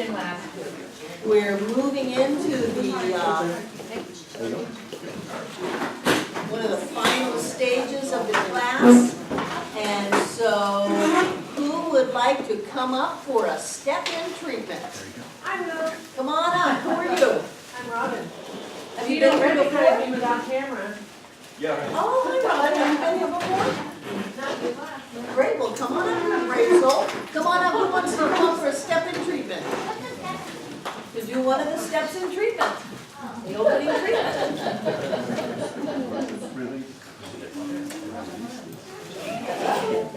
in last week. We're moving into the, one of the final stages of the class. And so, who would like to come up for a step-in treatment? I will. Come on up, who are you? I'm Robin. Have You you been don't here recognize before? me without camera. Oh, hi Robin, have you been here before? Not your last. Great, well, come on up, you brave soul. Come on up, who wants to come for a step-in treatment? To do one of the steps in treatment. The opening treatment.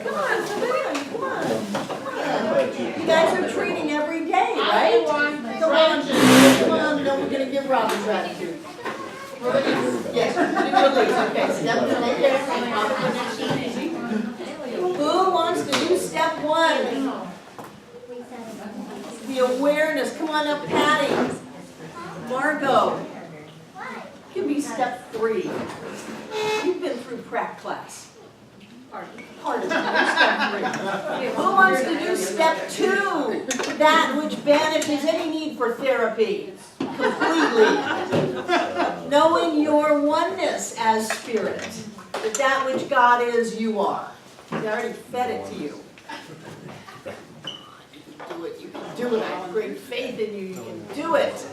Come on, somebody, come on. You guys are treating every day, right? Come on, no, we're gonna give Robin gratitude. Yes, do release, okay, step right there. Who wants to do step one? The awareness, come on up, Patty. Margot. Give me step 3. You've been through prac class. Part of it, step 3. Who wants to do step 2? That which banishes any need for therapy completely. Knowing your oneness as spirit. That which God is, you are. I already fed it to you. You can do it. I have great faith in you. You can do it.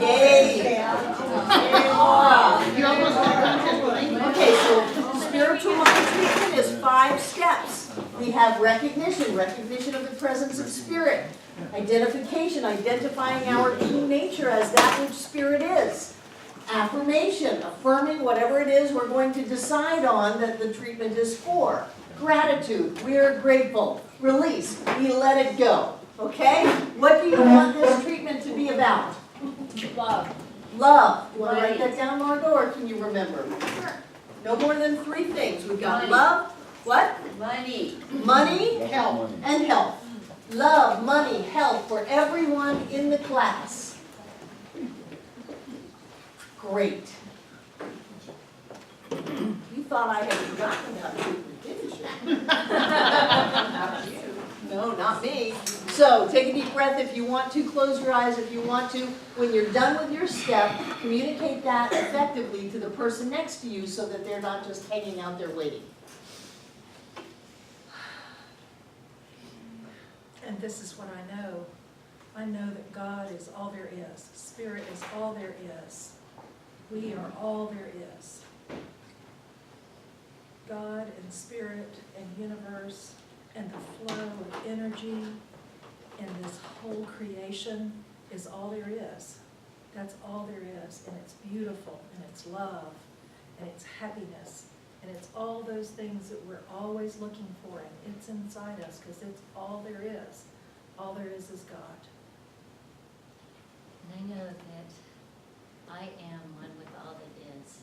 Yay! Okay, so spiritual mind treatment is 5 steps. We have recognition of the presence of spirit. Identification, identifying our true nature as that which spirit is. Affirmation, affirming whatever it is we're going to decide on that the treatment is for. Gratitude, we are grateful. Release, we let it go. Okay? What do you want this treatment to be about? Love. Love. You want to write that down, Margot, or can you remember? No more than 3 things. We've got love, what? Money. Money, health, and health. Love, money, health for everyone in the class. Great. You thought I had forgotten about treatment, didn't you? Not you. No, not me. So take a deep breath if you want to. Close your eyes if you want to. When you're done with your step, communicate that effectively to the person next to you so that they're not just hanging out there waiting. And this is what I know. I know that God is all there is. Spirit is all there is. We are all there is. God and spirit and universe and the flow of energy and this whole creation is all there is. That's all there is. And it's beautiful and it's love and it's happiness. And it's all those things that we're always looking for, and it's inside us because it's all there is. All there is God. And I know that I am one with all that is.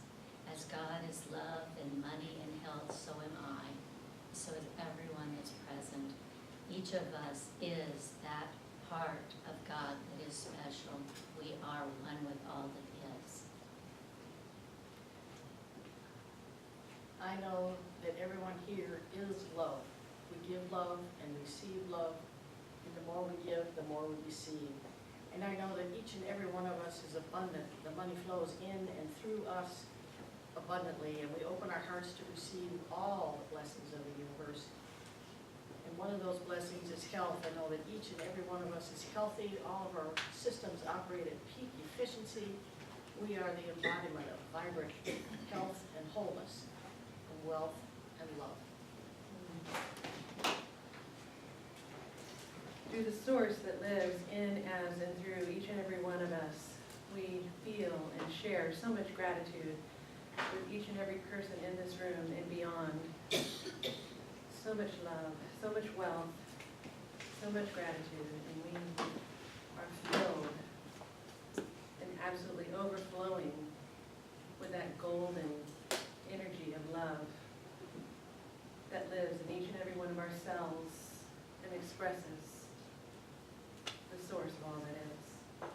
As God is love and money and health, so am I. So is everyone that's present. Each of us is that part of God that is special. We are one with all that is. I know that everyone here is love. We give love and receive love, and the more we give, the more we receive. And I know that each and every one of us is abundant. The money flows in and through us abundantly, and we open our hearts to receive all the blessings of the universe. And one of those blessings is health. I know that each and every one of us is healthy. All of our systems operate at peak efficiency. We are the embodiment of vibrant health and wholeness, wealth and love. Through the source that lives in, as, and through each and every one of us, we feel and share so much gratitude with each and every person in this room and beyond. So much love, so much wealth, so much gratitude, and we are filled and absolutely overflowing with that golden energy of love that lives in each and every one of our cells and expresses the source of all that is.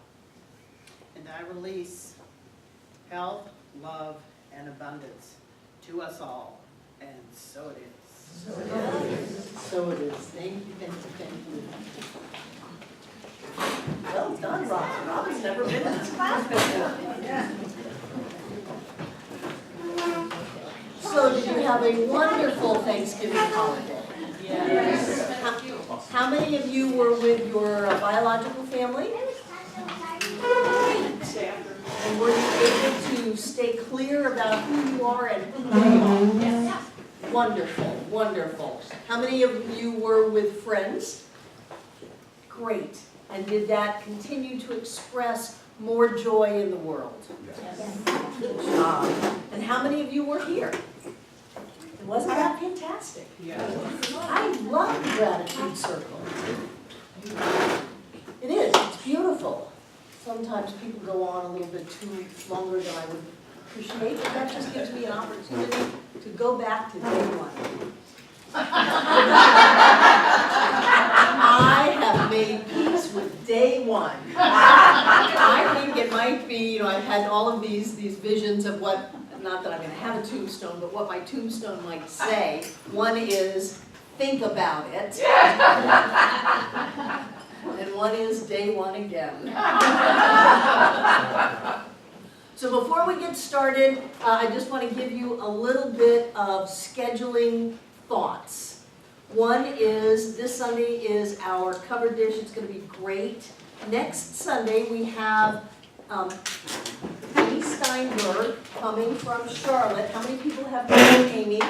And I release health, love, and abundance to us all, and so it is. So it is. So it is. Thank you, thank you, thank you. class before. So did you have a wonderful Thanksgiving holiday? Yes. How many of you were with your biological family? And were you able to stay clear about who you are and who they are? Yes. Wonderful, wonderful. How many of you were with friends? Great. And did that continue to express more joy in the world? Good job. And how many of you were here? Wasn't that fantastic? I love Gratitude Circle. It is, it's beautiful. Sometimes people go on a little bit too longer than I would appreciate, but that just gives me an opportunity to go back to day one. I have made peace with day one. I think it might be, I've had all of these visions of what, not that I'm gonna have a tombstone, but what my tombstone might say. One is, think about it. And one is day one again. So before we get started, I just want to give you a little bit of scheduling thoughts. One is, this Sunday is our cover dish. It's going to be great. Next Sunday we have Amy Steinberg coming from Charlotte. How many people have known Amy?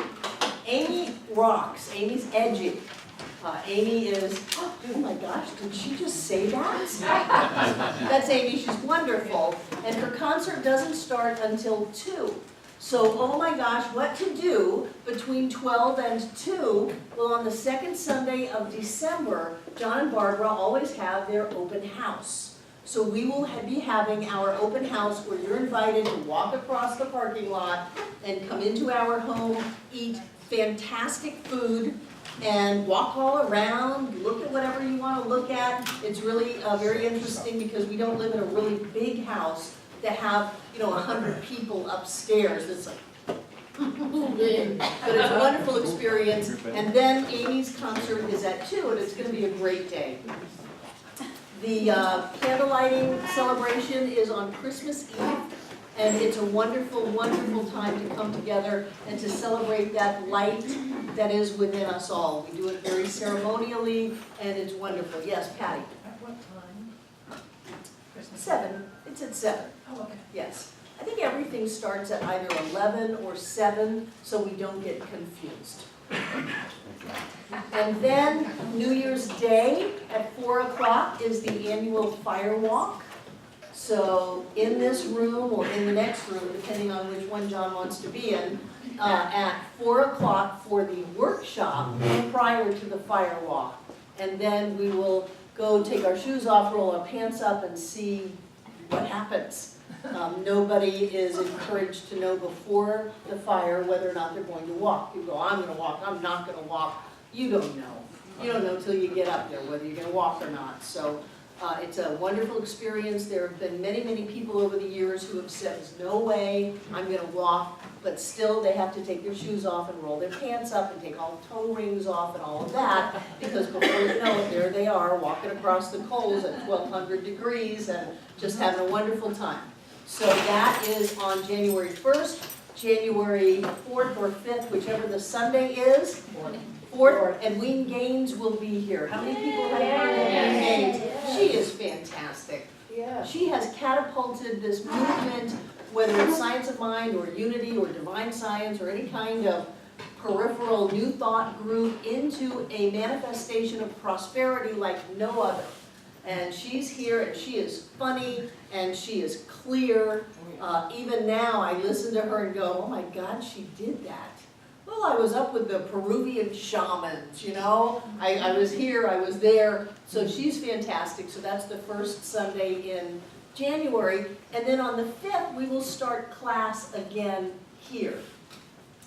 Amy rocks. Amy's edgy. Amy is, oh my gosh, did she just say that? That's Amy, she's wonderful. And her concert doesn't start until 2. So, oh my gosh, what to do between 12 and 2? Well, on the second Sunday of December, John and Barbara always have their open house. So we will be having our open house where you're invited to walk across the parking lot and come into our home, eat fantastic food, and walk all around, look at whatever you want to look at. It's really very interesting because we don't live in a really big house that have, 100 people upstairs. It's like, but it's a wonderful experience. And then Amy's concert is at 2, and it's going to be a great day. The candlelighting celebration is on Christmas Eve. And it's a wonderful, wonderful time to come together and to celebrate that light that is within us all. We do it very ceremonially, and it's wonderful. Yes, Patty? At what time? 7. It's at 7. Oh, okay. Yes. I think everything starts at either 11 or 7, so we don't get confused. And then New Year's Day at 4 o'clock is the annual fire walk. So in this room or in the next room, depending on which one John wants to be in, at 4 o'clock for the workshop prior to the fire walk. And then we will go take our shoes off, roll our pants up, and see what happens. Nobody is encouraged to know before the fire whether or not they're going to walk. You go, I'm going to walk, I'm not going to walk. You don't know. You don't know until you get up there whether you're going to walk or not. So. It's a wonderful experience. There have been many, many people over the years who have said, there's no way I'm going to walk, but still they have to take their shoes off and roll their pants up and take all the toe rings off and all of that, because before you know it, there they are walking across the coals at 1200 degrees and just having a wonderful time. So that is on January 1st, January 4th or 5th, whichever the Sunday is. 4th, and Ween Gaines will be here. How many people have heard of Ween Gaines? She is fantastic. Yeah. She has catapulted this movement, whether it's Science of Mind or Unity or Divine Science or any kind of peripheral New Thought group, into a manifestation of prosperity like no other. And she's here, and she is funny, and she is clear. Even now, I listen to her and go, oh my God, she did that. Well, I was up with the Peruvian shamans, I was here, I was there. So she's fantastic. So that's the first Sunday in January. And then on the 5th, we will start class again here.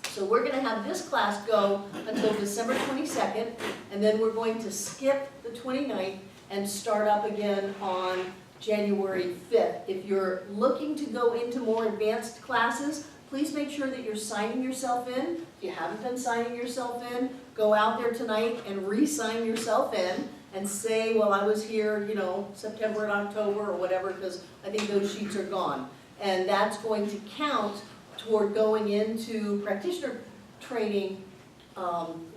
So we're going to have this class go until December 22nd, and then we're going to skip the 29th and start up again on January 5th. If you're looking to go into more advanced classes, please make sure that you're signing yourself in. If you haven't been signing yourself in, go out there tonight and re-sign yourself in. and say, well, I was here, September and October or whatever, because I think those sheets are gone. And that's going to count toward going into practitioner training,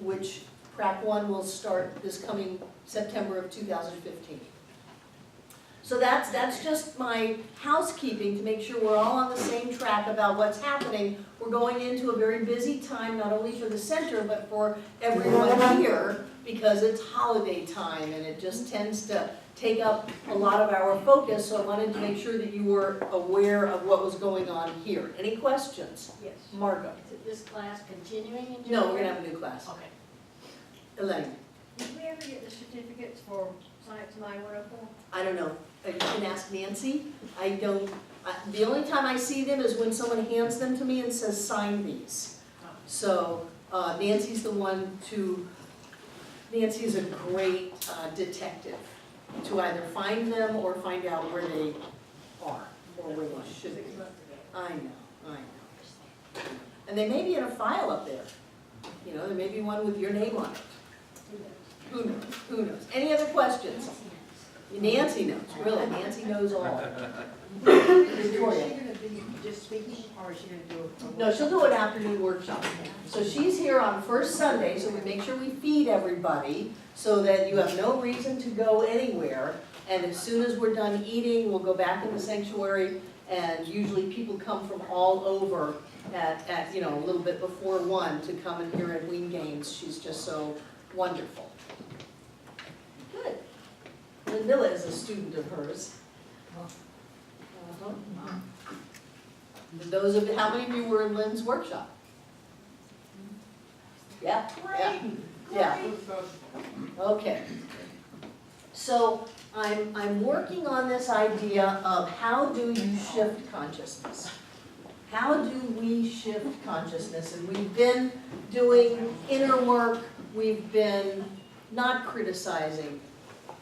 which Prac 1 will start this coming September of 2015. So that's just my housekeeping to make sure we're all on the same track about what's happening. We're going into a very busy time, not only for the center, but for everyone here, because it's holiday time and it just tends to take up a lot of our focus. So I wanted to make sure that you were aware of what was going on here. Any questions? Yes. Margot? Is this class continuing in January? No, we're gonna have a new class. Okay. Elaine? Did we ever get the certificates for Science 9104? I don't know. You can ask Nancy. I don't, the only time I see them is when someone hands them to me and says, sign these. So Nancy's the one Nancy is a great detective to either find them or find out where they are or where they should be. I know. And they may be in a file up there. There may be one with your name on it. Who knows? Any other questions? Nancy knows, really, Nancy knows all. Is she Victoria? gonna be just speaking, or is she gonna do a? No, she'll do an afternoon workshop. So she's here on first Sunday, so we make sure we feed everybody so that you have no reason to go anywhere. And as soon as we're done eating, we'll go back in the sanctuary, and usually people come from all over at a little bit before 1 to come and hear Edwene Gaines. She's just so wonderful. Good. Linvilla is a student of hers. How many of you were in Lynn's workshop? Yeah? Yeah. Okay. So I'm working on this idea of how do you shift consciousness? How do we shift consciousness? And we've been doing inner work, we've been not criticizing,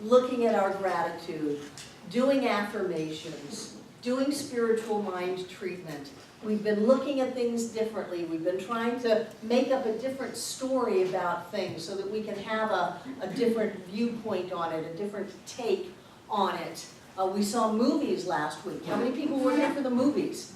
looking at our gratitude, doing affirmations, doing spiritual mind treatment. We've been looking at things differently. We've been trying to make up a different story about things so that we can have a different viewpoint on it, a different take on it. We saw movies last week. How many people were there for the movies?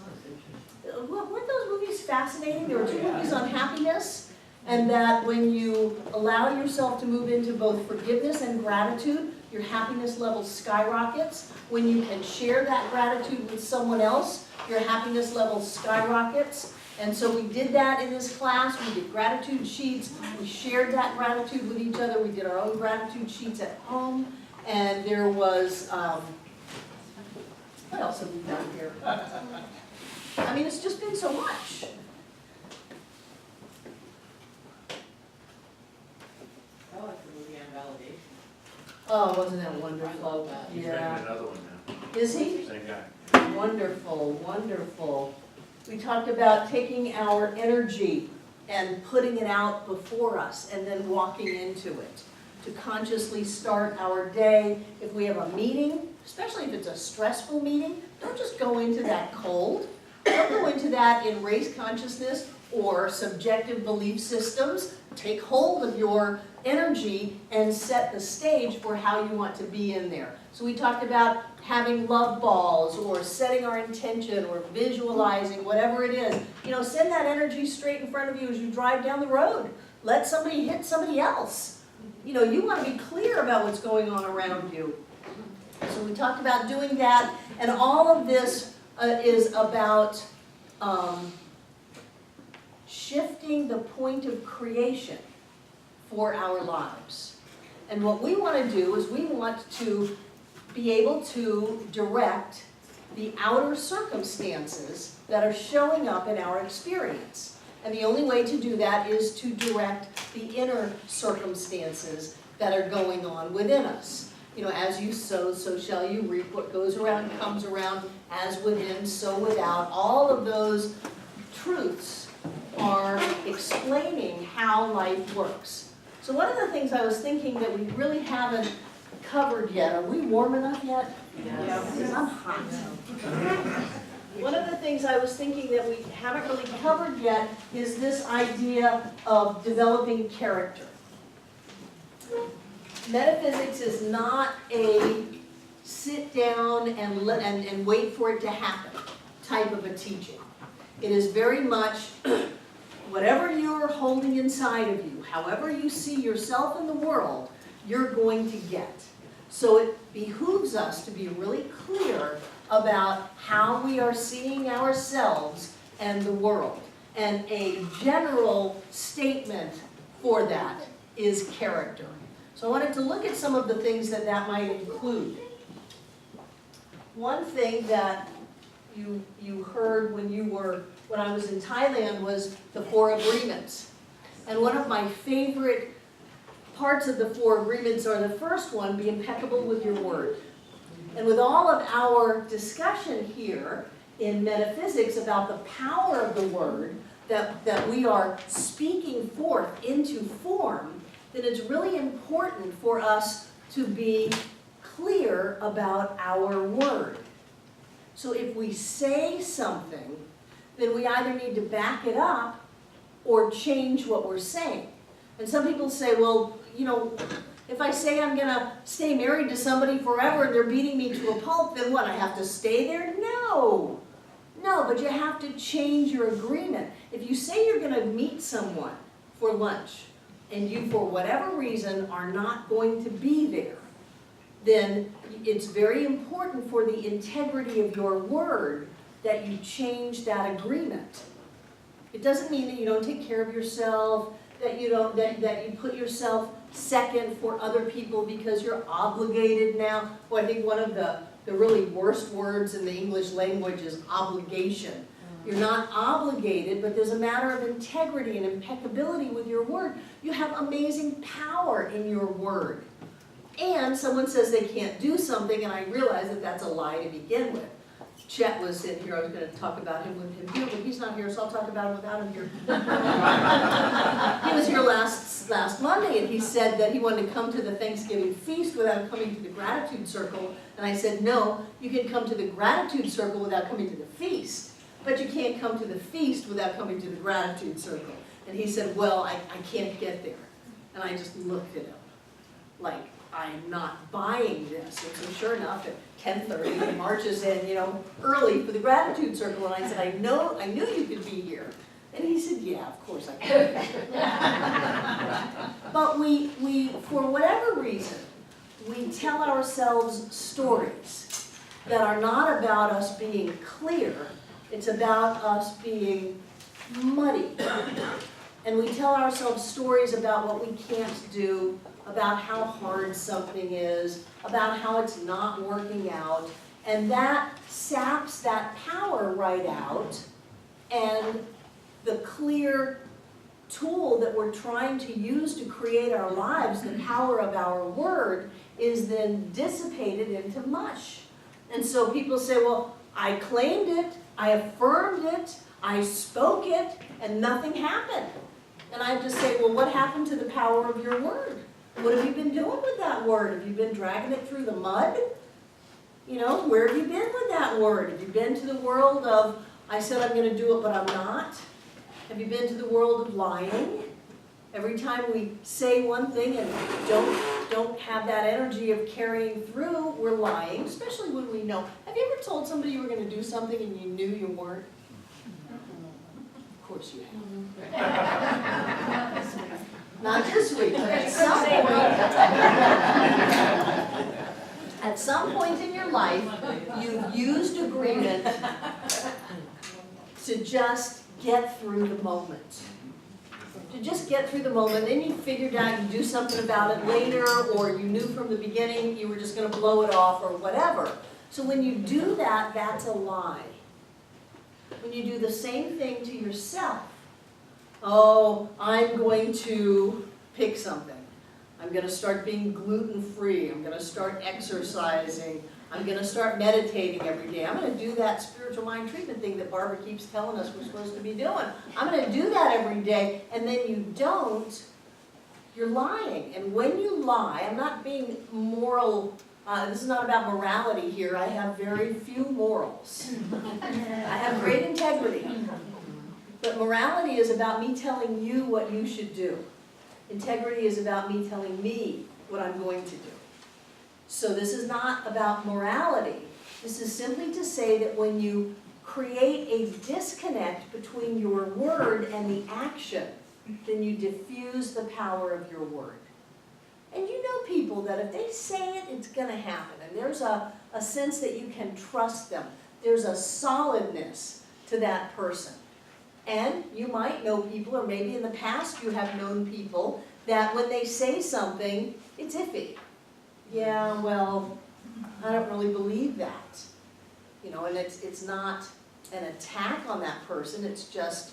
Weren't those movies fascinating? There were 2 movies on happiness, and that when you allow yourself to move into both forgiveness and gratitude, your happiness level skyrockets. When you can share that gratitude with someone else, your happiness level skyrockets. And so we did that in this class. We did gratitude sheets. We shared that gratitude with each other. We did our own gratitude sheets at home. And there was, what else have we done here? I mean, it's just been so much. I like the movie on validation. Oh, wasn't that wonderful? I love that. He's making Yeah. another one now. Is he? Same guy. Wonderful, wonderful. We talked about taking our energy and putting it out before us and then walking into it. To consciously start our day. If we have a meeting, especially if it's a stressful meeting, don't just go into that cold. Don't go into that in race consciousness or subjective belief systems. Take hold of your energy and set the stage for how you want to be in there. So we talked about having love balls or setting our intention or visualizing, whatever it is. Send that energy straight in front of you as you drive down the road. Let somebody hit somebody else. You want to be clear about what's going on around you. So we talked about doing that, and all of this is about shifting the point of creation for our lives. And what we want to do is we want to be able to direct the outer circumstances that are showing up in our experience. And the only way to do that is to direct the inner circumstances that are going on within us. As you sow, so shall you reap. What goes around comes around, as within, so without. All of those truths are explaining how life works. So one of the things I was thinking that we really haven't covered yet, are we warm enough yet? Yes. I'm hot. One of the things I was thinking that we haven't really covered yet is this idea of developing character. Metaphysics is not a sit down and wait for it to happen type of a teaching. It is very much whatever you're holding inside of you, however you see yourself in the world, you're going to get. So it behooves us to be really clear about how we are seeing ourselves and the world. And a general statement for that is character. So I wanted to look at some of the things that might include. One thing that you heard when I was in Thailand was the 4 agreements. And one of my favorite parts of the 4 agreements are the first one, be impeccable with your word. And with all of our discussion here in metaphysics about the power of the word, that we are speaking forth into form, then it's really important for us to be clear about our word. So if we say something, then we either need to back it up or change what we're saying. And some people say, well, you know, if I say I'm going to stay married to somebody forever and they're beating me to a pulp, then what, I have to stay there? No. No, but you have to change your agreement. If you say you're going to meet someone for lunch and you, for whatever reason, are not going to be there, then it's very important for the integrity of your word that you change that agreement. It doesn't mean that you don't take care of yourself, that you don't that you put yourself second for other people because you're obligated now. Well, I think one of the really worst words in the English language is obligation. You're not obligated, but there's a matter of integrity and impeccability with your word. You have amazing power in your word. And someone says they can't do something, and I realize that that's a lie to begin with. Chet was in here, I was going to talk about him with him here, but he's not here, so I'll talk about him without him here. He was here last Monday, and he said that he wanted to come to the Thanksgiving feast without coming to the gratitude circle. And I said, no, you can come to the gratitude circle without coming to the feast, but you can't come to the feast without coming to the gratitude circle. And he said, well, I can't get there. And I just looked at him like, I'm not buying this. And so sure enough, at 10:30, he marches in, you know, early for the gratitude circle. And I said, I knew you could be here. And he said, yeah, of course I could. But we, for whatever reason, we tell ourselves stories that are not about us being clear. It's about us being muddy. And we tell ourselves stories about what we can't do, about how hard something is, about how it's not working out, and that saps that power right out, and the clear tool that we're trying to use to create our lives, the power of our word, is then dissipated into mush. And so people say, well, I claimed it, I affirmed it, I spoke it, and nothing happened. And I just say, well, what happened to the power of your word? What have you been doing with that word? Have you been dragging it through the mud? You know, where have you been with that word? Have you been to the world of, I said I'm going to do it, but I'm not? Have you been to the world of lying? Every time we say one thing and don't have that energy of carrying through, we're lying, especially when we know. Have you ever told somebody you were going to do something and you knew you weren't? Of course you have. Not this week, but at some point in your life, you've used agreement to just get through the moment. To just get through the moment, then you figured out you do something about it later, or you knew from the beginning you were just going to blow it off or whatever. So when you do that, that's a lie. When you do the same thing to yourself, oh, I'm going to pick something. I'm going to start being gluten-free. I'm going to start exercising. I'm going to start meditating every day. I'm going to do that spiritual mind treatment thing that Barbara keeps telling us we're supposed to be doing. I'm going to do that every day, and then you don't, you're lying. And when you lie, I'm not being moral. This is not about morality here. I have very few morals. I have great integrity. But morality is about me telling you what you should do. Integrity is about me telling me what I'm going to do. So this is not about morality. This is simply to say that when you create a disconnect between your word and the action, then you diffuse the power of your word. And you know people that if they say it, it's going to happen. And there's a sense that you can trust them. There's a solidness to that person. And you might know people, or maybe in the past you have known people, that when they say something, it's iffy. Yeah, well, I don't really believe that. You know, and it's not an attack on that person, it's just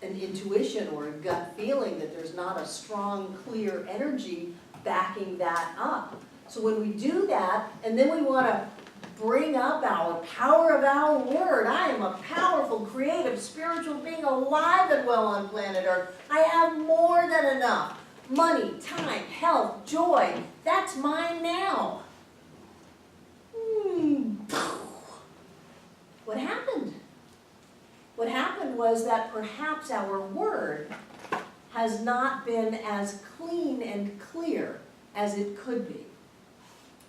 an intuition or a gut feeling that there's not a strong, clear energy backing that up. So when we do that, and then we want to bring up our power of our word. I am a powerful, creative, spiritual being alive and well on planet Earth. I have more than enough. Money, time, health, joy, that's mine now. What happened? What happened was that perhaps our word has not been as clean and clear as it could be.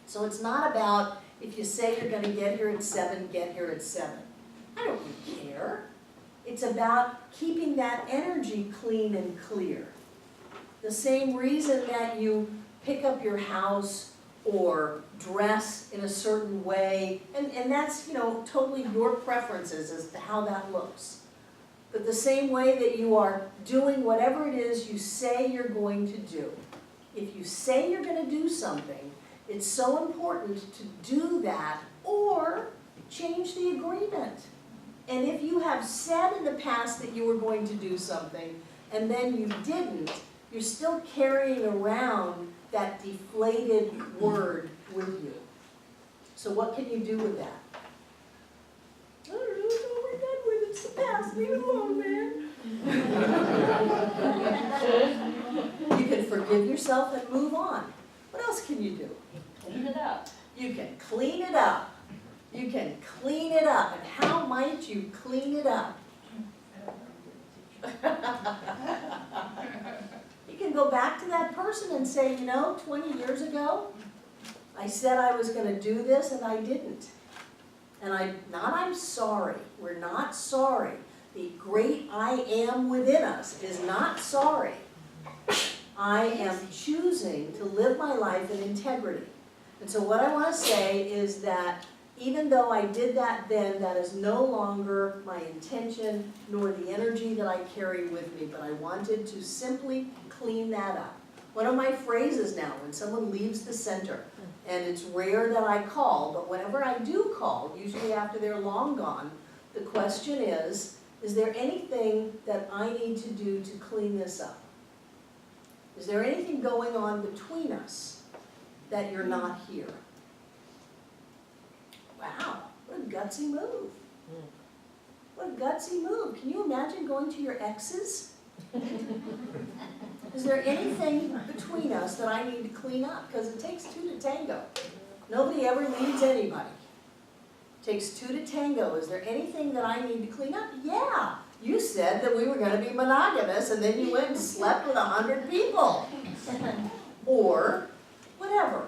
So it's not about if you say you're going to get here at 7, get here at 7. I don't really care. It's about keeping that energy clean and clear. The same reason that you pick up your house or dress in a certain way, and that's, you know, totally your preferences as to how that looks. But the same way that you are doing whatever it is you say you're going to do. If you say you're going to do something, it's so important to do that or change the agreement. And if you have said in the past that you were going to do something and then you didn't, you're still carrying around that deflated word with you. So what can you do with that? I don't know, it's all we're done with, it's the past, leave it alone, man. You can forgive yourself and move on. What else can you do? Clean it up. You can clean it up. You can clean it up. And how might you clean it up? You can go back to that person and say, you know, 20 years ago, I said I was going to do this and I didn't. And I'm sorry. We're not sorry. The great I am within us is not sorry. I am choosing to live my life in integrity. And so what I want to say is that even though I did that then, that is no longer my intention nor the energy that I carry with me, but I wanted to simply clean that up. One of my phrases now, when someone leaves the center, and it's rare that I call, but whenever I do call, usually after they're long gone, the question is there anything that I need to do to clean this up? Is there anything going on between us that you're not here? Wow, what a gutsy move. What a gutsy move. Can you imagine going to your exes? Is there anything between us that I need to clean up? Because it takes 2 to tango. Nobody ever leaves anybody. It takes 2 to tango. Is there anything that I need to clean up? Yeah. You said that we were going to be monogamous and then you went and slept with 100 people. Or whatever.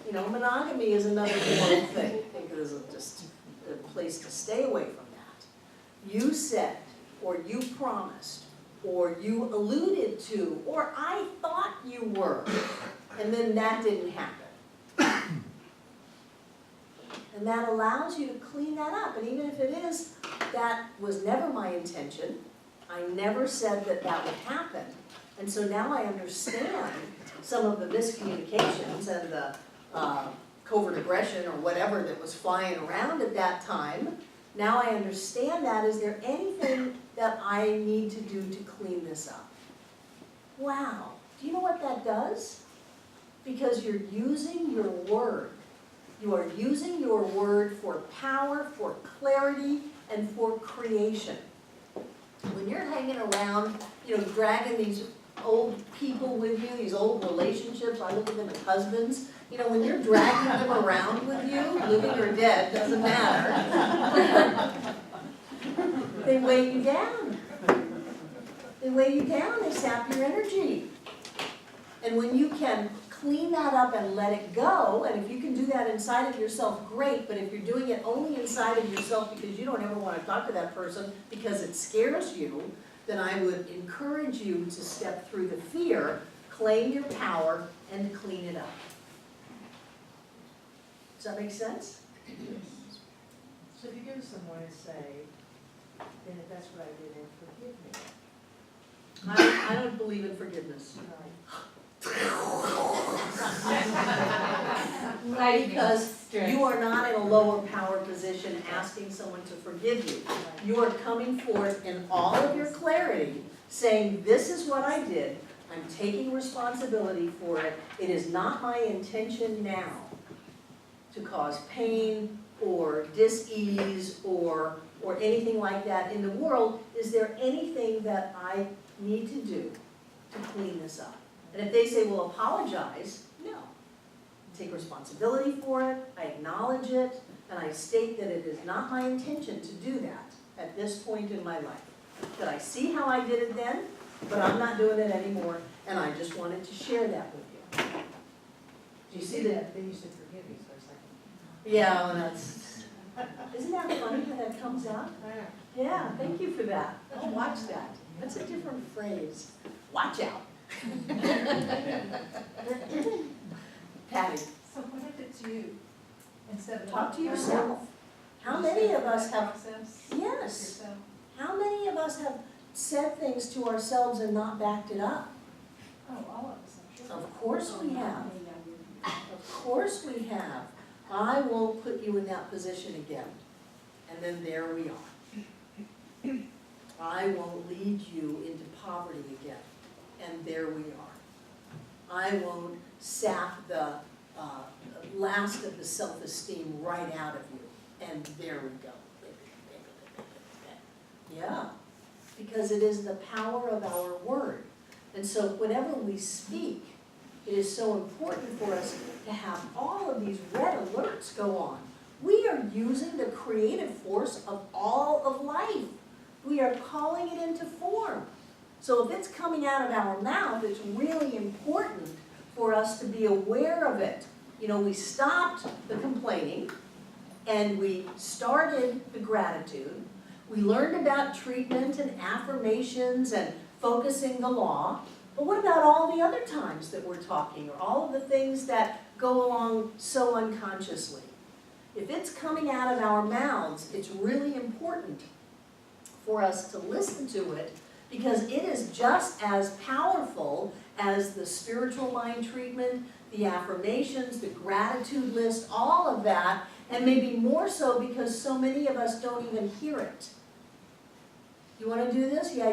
You know, monogamy is another moral thing. I think it is just a place to stay away from that. You said, or you promised, or you alluded to, or I thought you were, and then that didn't happen. And that allows you to clean that up. And even if it is, that was never my intention. I never said that that would happen. And so now I understand some of the miscommunications and the covert aggression or whatever that was flying around at that time. Now I understand that. Is there anything that I need to do to clean this up? Wow. Do you know what that does? Because you're using your word. You are using your word for power, for clarity, and for creation. When you're hanging around, you know, dragging these old people with you, these old relationships, I look at them as husbands, you know, when you're dragging them around with you, living or dead, doesn't matter, they weigh you down. They weigh you down, they sap your energy. And when you can clean that up and let it go, and if you can do that inside of yourself, great, but if you're doing it only inside of yourself because you don't ever want to talk to that person because it scares you, then I would encourage you to step through the fear, claim your power, and clean it up. Does that make sense? So if you go to someone and say, then if that's what I did, then forgive me. I don't believe in forgiveness. Right. Because you are not in a lower power position asking someone to forgive you. You are coming forth in all of your clarity, saying, this is what I did, I'm taking responsibility for it, it is not my intention now to cause pain or dis-ease or anything like that in the world. Is there anything that I need to do to clean this up? And if they say, well, apologize, no. Take responsibility for it, I acknowledge it, and I state that it is not my intention to do that at this point in my life. That I see how I did it then, but I'm not doing it anymore, and I just wanted to share that with you. Do you see that? Then you said forgive me, so it's like. Yeah, well, that's, isn't that funny how that comes out? Yeah, thank you for that. I'll watch that. That's a different phrase. Watch out. Patty, So what if it's you? Instead of. talk to yourself. How many of us have, Process yes, yourself. how many of us have said things to ourselves and not backed it up? Oh, all of us, I'm sure. Of course we have. Of course we have. I won't put you in that position again. And then there we are. I won't lead you into poverty again. And there we are. I won't sap the last of the self-esteem right out of you. And there we go. Yeah, because it is the power of our word. And so whenever we speak, it is so important for us to have all of these red alerts go on. We are using the creative force of all of life. We are calling it into form. So if it's coming out of our mouth, it's really important for us to be aware of it. You know, we stopped the complaining and we started the gratitude. We learned about treatment and affirmations and focusing the law. But what about all the other times that we're talking, or all of the things that go along so unconsciously? If it's coming out of our mouths, it's really important for us to listen to it, because it is just as powerful as the spiritual mind treatment, the affirmations, the gratitude list, all of that, and maybe more so because so many of us don't even hear it. You want to do this? Yeah.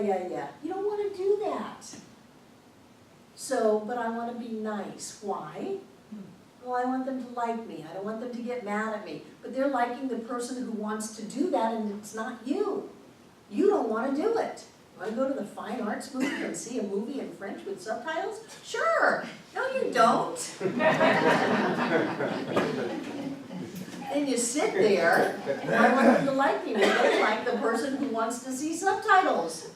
You don't want to do that. So, but I want to be nice. Why? Well, I want them to like me. I don't want them to get mad at me. But they're liking the person who wants to do that, and it's not you. You don't want to do it. Want to go to the fine arts movie and see a movie in French with subtitles? Sure. No, you don't. And you sit there, and I want them to like me. Well, they like the person who wants to see subtitles.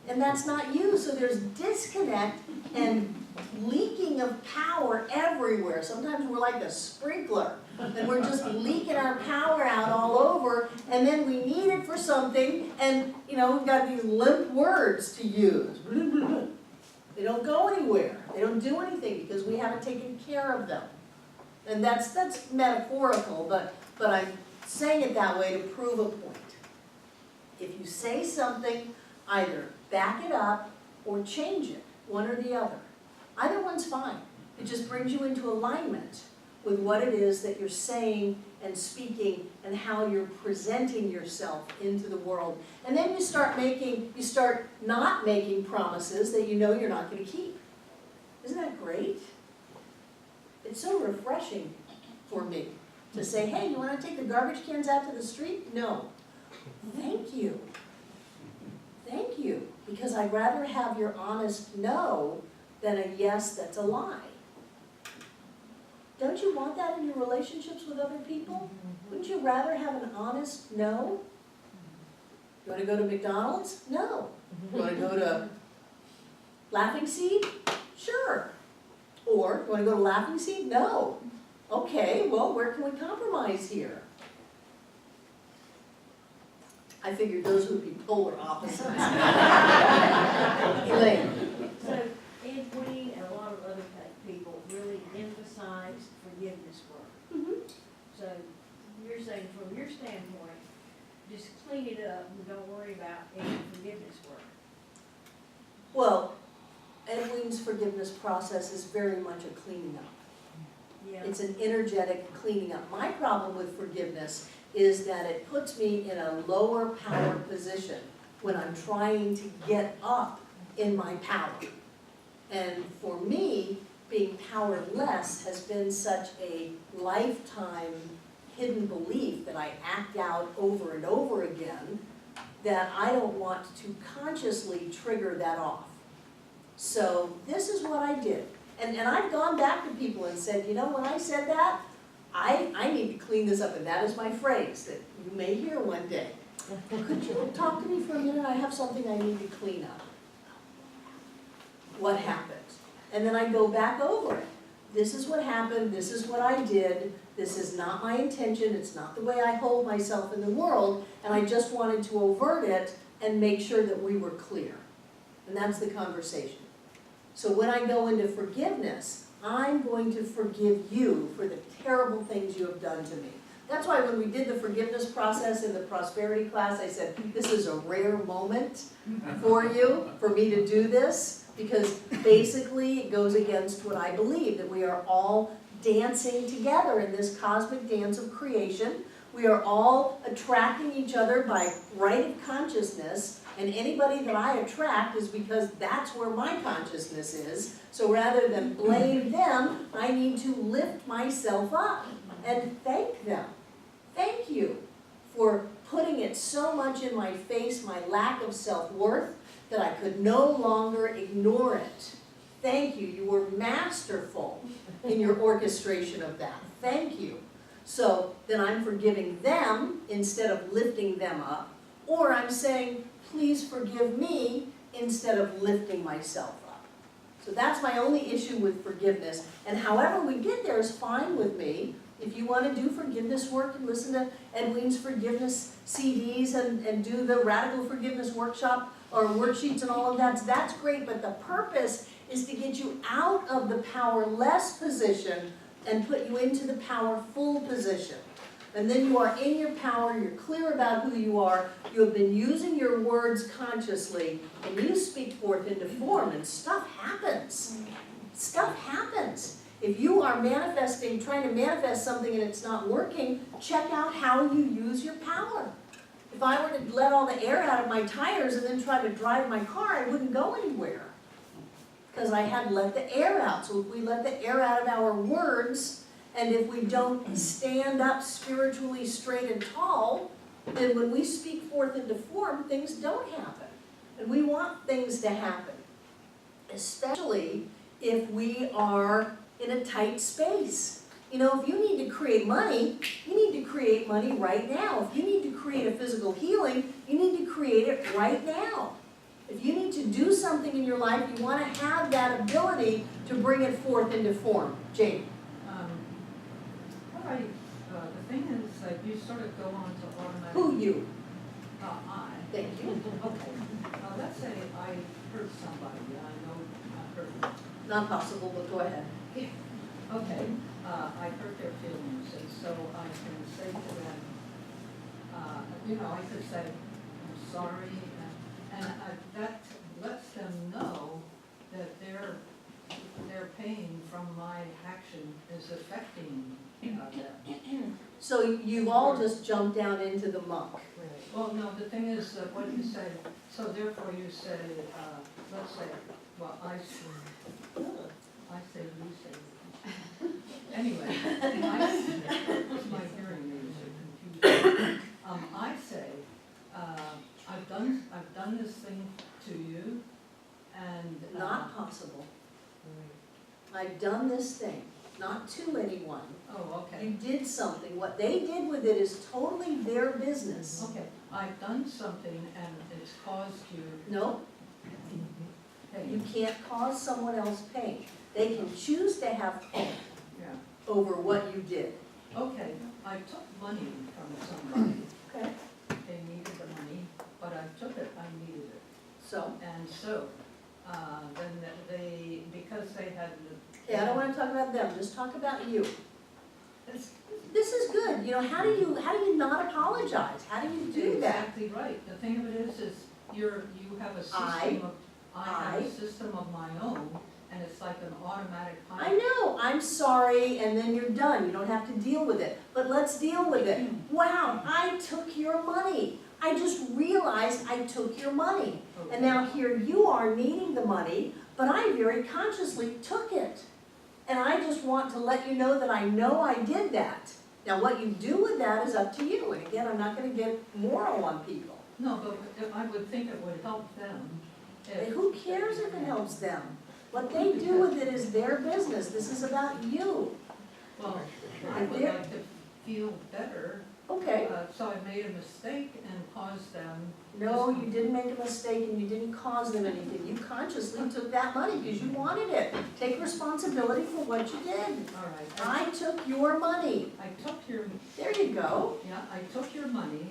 And that's not you, so there's disconnect and leaking of power everywhere. Sometimes we're like a sprinkler, and we're just leaking our power out all over, and then we need it for something, and you know, we've got these limp words to use. They don't go anywhere. They don't do anything because we haven't taken care of them. And that's metaphorical, but I'm saying it that way to prove a point. If you say something, either back it up or change it, one or the other. Either one's fine. It just brings you into alignment with what it is that you're saying and speaking and how you're presenting yourself into the world. And then you start not making promises that you know you're not going to keep. Isn't that great? It's so refreshing for me to say, hey, you want to take the garbage cans out to the street? No. Thank you. Thank you. Because I'd rather have your honest no than a yes that's a lie. Don't you want that in your relationships with other people? Wouldn't you rather have an honest no? You want to go to McDonald's? No. You want to go to Laughing Seed? Sure. Or, you wanna go to Laughing Seed? No. Okay, well, where can we compromise here? I figured those would be polar opposites. Elaine? So Ed Wing and a lot of other people really emphasize forgiveness work. So you're saying from your standpoint, just clean it up and don't worry about any forgiveness work. Well, Edwin's forgiveness process is very much a cleaning up. Yeah. It's an energetic cleaning up. My problem with forgiveness is that it puts me in a lower power position when I'm trying to get up in my power. And for me, being powerless has been such a lifetime hidden belief that I act out over and over again that I don't want to consciously trigger that off. So this is what I did. And I've gone back to people and said, you know, when I said that, I need to clean this up, and that is my phrase that you may hear one day. Could you talk to me for a minute? I have something I need to clean up. What happened? And then I go back over it. This is what happened, this is what I did, this is not my intention, it's not the way I hold myself in the world, and I just wanted to overt it and make sure that we were clear. And that's the conversation. So when I go into forgiveness, I'm going to forgive you for the terrible things you have done to me. That's why when we did the forgiveness process in the prosperity class, I said, this is a rare moment for you, for me to do this, because basically it goes against what I believe, that we are all dancing together in this cosmic dance of creation. We are all attracting each other by right of consciousness, and anybody that I attract is because that's where my consciousness is. So rather than blame them, I need to lift myself up and thank them. Thank you for putting it so much in my face, my lack of self-worth, that I could no longer ignore it. Thank you. You were masterful in your orchestration of that. Thank you. So then I'm forgiving them instead of lifting them up, or I'm saying, please forgive me instead of lifting myself up. So that's my only issue with forgiveness. And however we get there is fine with me. If you want to do forgiveness work and listen to Edwin's forgiveness CDs and do the radical forgiveness workshop or worksheets and all of that, that's great. But the purpose is to get you out of the powerless position and put you into the powerful position. And then you are in your power, you're clear about who you are, you have been using your words consciously, and you speak forth into form, and stuff happens. Stuff happens. If you are manifesting, trying to manifest something and it's not working, check out how you use your power. If I were to let all the air out of my tires and then try to drive my car, I wouldn't go anywhere. Because I had let the air out. So if we let the air out of our words, and if we don't stand up spiritually straight and tall, then when we speak forth into form, things don't happen. And we want things to happen. Especially if we are in a tight space. You know, if you need to create money, you need to create money right now. If you need to create a physical healing, you need to create it right now. If you need to do something in your life, you want to have that ability to bring it forth into form. Jane. All right, the thing is that you sort of go on to automatic. Who you? I. Thank you. Okay. Let's say I hurt somebody. I know I hurt them. Not possible, but go ahead. Okay. I hurt their feelings, and so I can say to them, I could say, I'm sorry, and that lets them know that their pain from my action is affecting them. So you've all just jumped down into the muck. Well, no, the thing is, what you say, so therefore you say, let's say, well, I say, you say. Anyway, my hearing aids are confusing. I say, I've done this thing to you, and Not possible. I've done this thing, not to anyone. oh, okay. You did something. What they did with it is totally their business. Okay, I've done something and it's caused you No, pain. you can't cause someone else pain. They can choose to have hope Yeah, over what you did. okay, I took money from somebody, Okay. they needed the money, but I took it, I needed it. So, And so, then they, because they had. okay, I don't wanna talk about them, just talk about you. It's This is good, you know, how do you not apologize? How do you do that? exactly right. The thing of it is you have a system of, I have a system of my own, and it's like an automatic I pilot. know, I'm sorry, and then you're done, you don't have to deal with it, but let's deal with it. Wow, I took your money. I just realized I took your money. Okay. And now here you are needing the money, but I very consciously took it. And I just want to let you know that I know I did that. Now what you do with that is up to you, and again, I'm not gonna get moral on people. No, but if I would think it would help them. And who cares if it helps them? What they do with it is their business, this is about you. Well, I would like to feel better, Okay, so I made a mistake and caused them. no, you didn't make a mistake and you didn't cause them anything. You consciously took that money because you wanted it. Take responsibility for what you did. All right, I took your money. I took your, There you go. yeah, I took your money,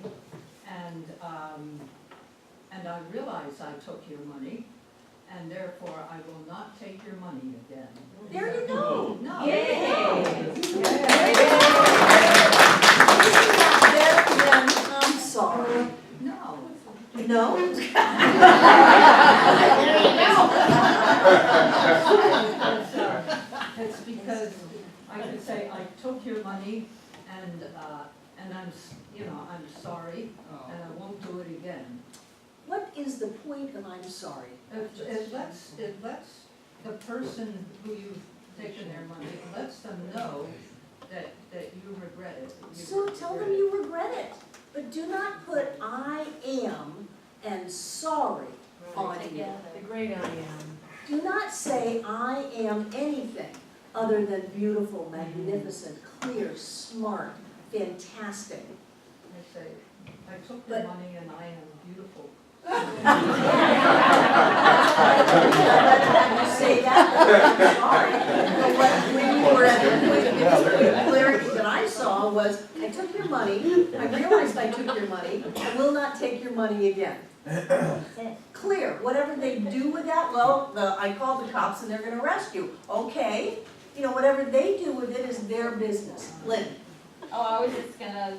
and I realize I took your money, and therefore I will not take your money again. There you go. No. Better than, I'm sorry. No. No? It's because I could say, I took your money, and I'm sorry, and I won't do it again. What is the point of I'm sorry? It lets the person who you've taken their money, it lets them know that you regret it. So tell them you regret it, but do not put I am and sorry on you. Together. The great I am. Do not say I am anything other than beautiful, magnificent, clear, smart, fantastic. I say, I took your But- money and I am beautiful. You say that, I'm sorry. But when you were at the clarity that I saw was, I took your money, I realized I took your money, I will not take your money again. Clear, whatever they do with that, well, I called the cops and they're gonna arrest you. Okay, you know, whatever they do with it is their business. Lynn? Oh, I was just gonna,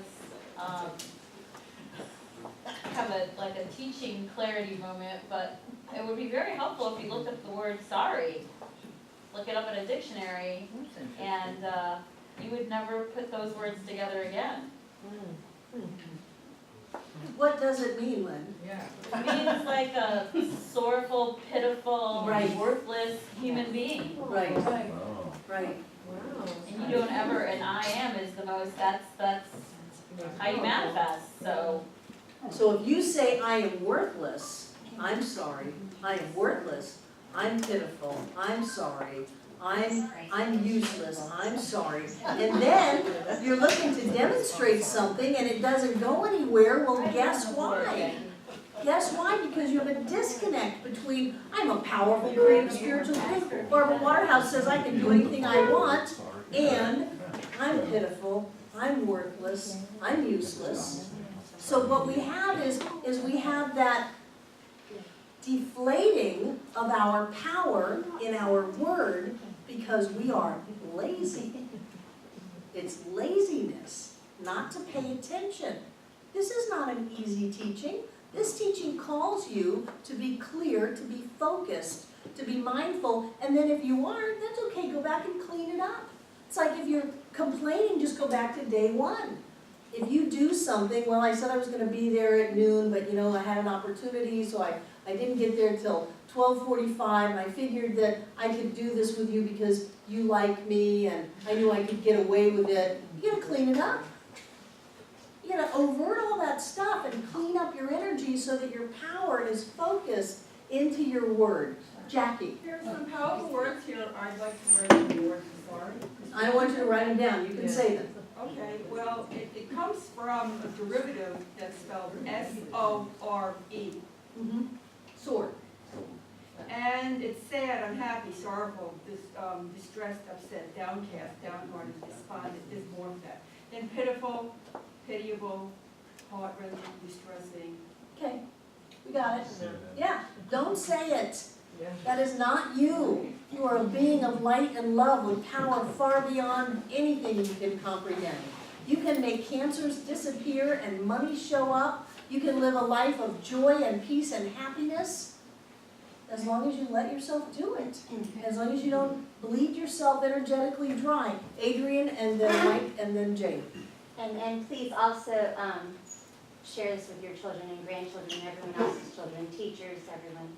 have a teaching clarity moment, but it would be very helpful if you looked up the word sorry. Look it up in a dictionary, That's interesting. and, you would never put those words together again. What does it mean, Lynn? Yeah. It means like a sorrowful, pitiful, Right. worthless human being. Right, right. And you don't ever, and I am is the most, that's how you manifest, so. So if you say, I am worthless, I'm sorry, I am worthless, I'm pitiful, I'm sorry, I'm useless, I'm sorry, and then you're looking to demonstrate something and it doesn't go anywhere, well, guess why? Guess why? Because you have a disconnect between, I'm a powerful, creative, spiritual being. Barbara Waterhouse says I can do anything I want, and I'm pitiful, I'm worthless, I'm useless. So what we have is we have that deflating of our power in our word because we are lazy. It's laziness, not to pay attention. This is not an easy teaching. This teaching calls you to be clear, to be focused, to be mindful, and then if you aren't, that's okay, go back and clean it up. It's like if you're complaining, just go back to day one. If you do something, well, I said I was gonna be there at noon, but you know, I had an opportunity, so I didn't get there till 12:45, and I figured that I could do this with you because you like me, and I knew I could get away with it. You gotta clean it up. You gotta overt all that stuff and clean up your energy so that your power is focused into your word. Jackie, There's some powerful words here I'd like to write in the words of sorry. I don't want you to write them down, you can say them. Okay, well, it comes from a derivative that's spelled S-O-R-E. Sword. And it's sad, unhappy, sorrowful, distressed, upset, downcast, downhearted, despondent, dismorphed. Then pitiful, pitiable, heart-wrenching, distressing. Okay, we got it. Yeah, don't say it. Yeah. That is not you. You are a being of light and love with power far beyond anything you can comprehend. You can make cancers disappear and money show up. You can live a life of joy and peace and happiness as long as you let yourself do it. As long as you don't bleed yourself energetically dry. Adrian and then Mike and then Jane. And please also share this with your children and grandchildren and everyone else's children, teachers, everyone.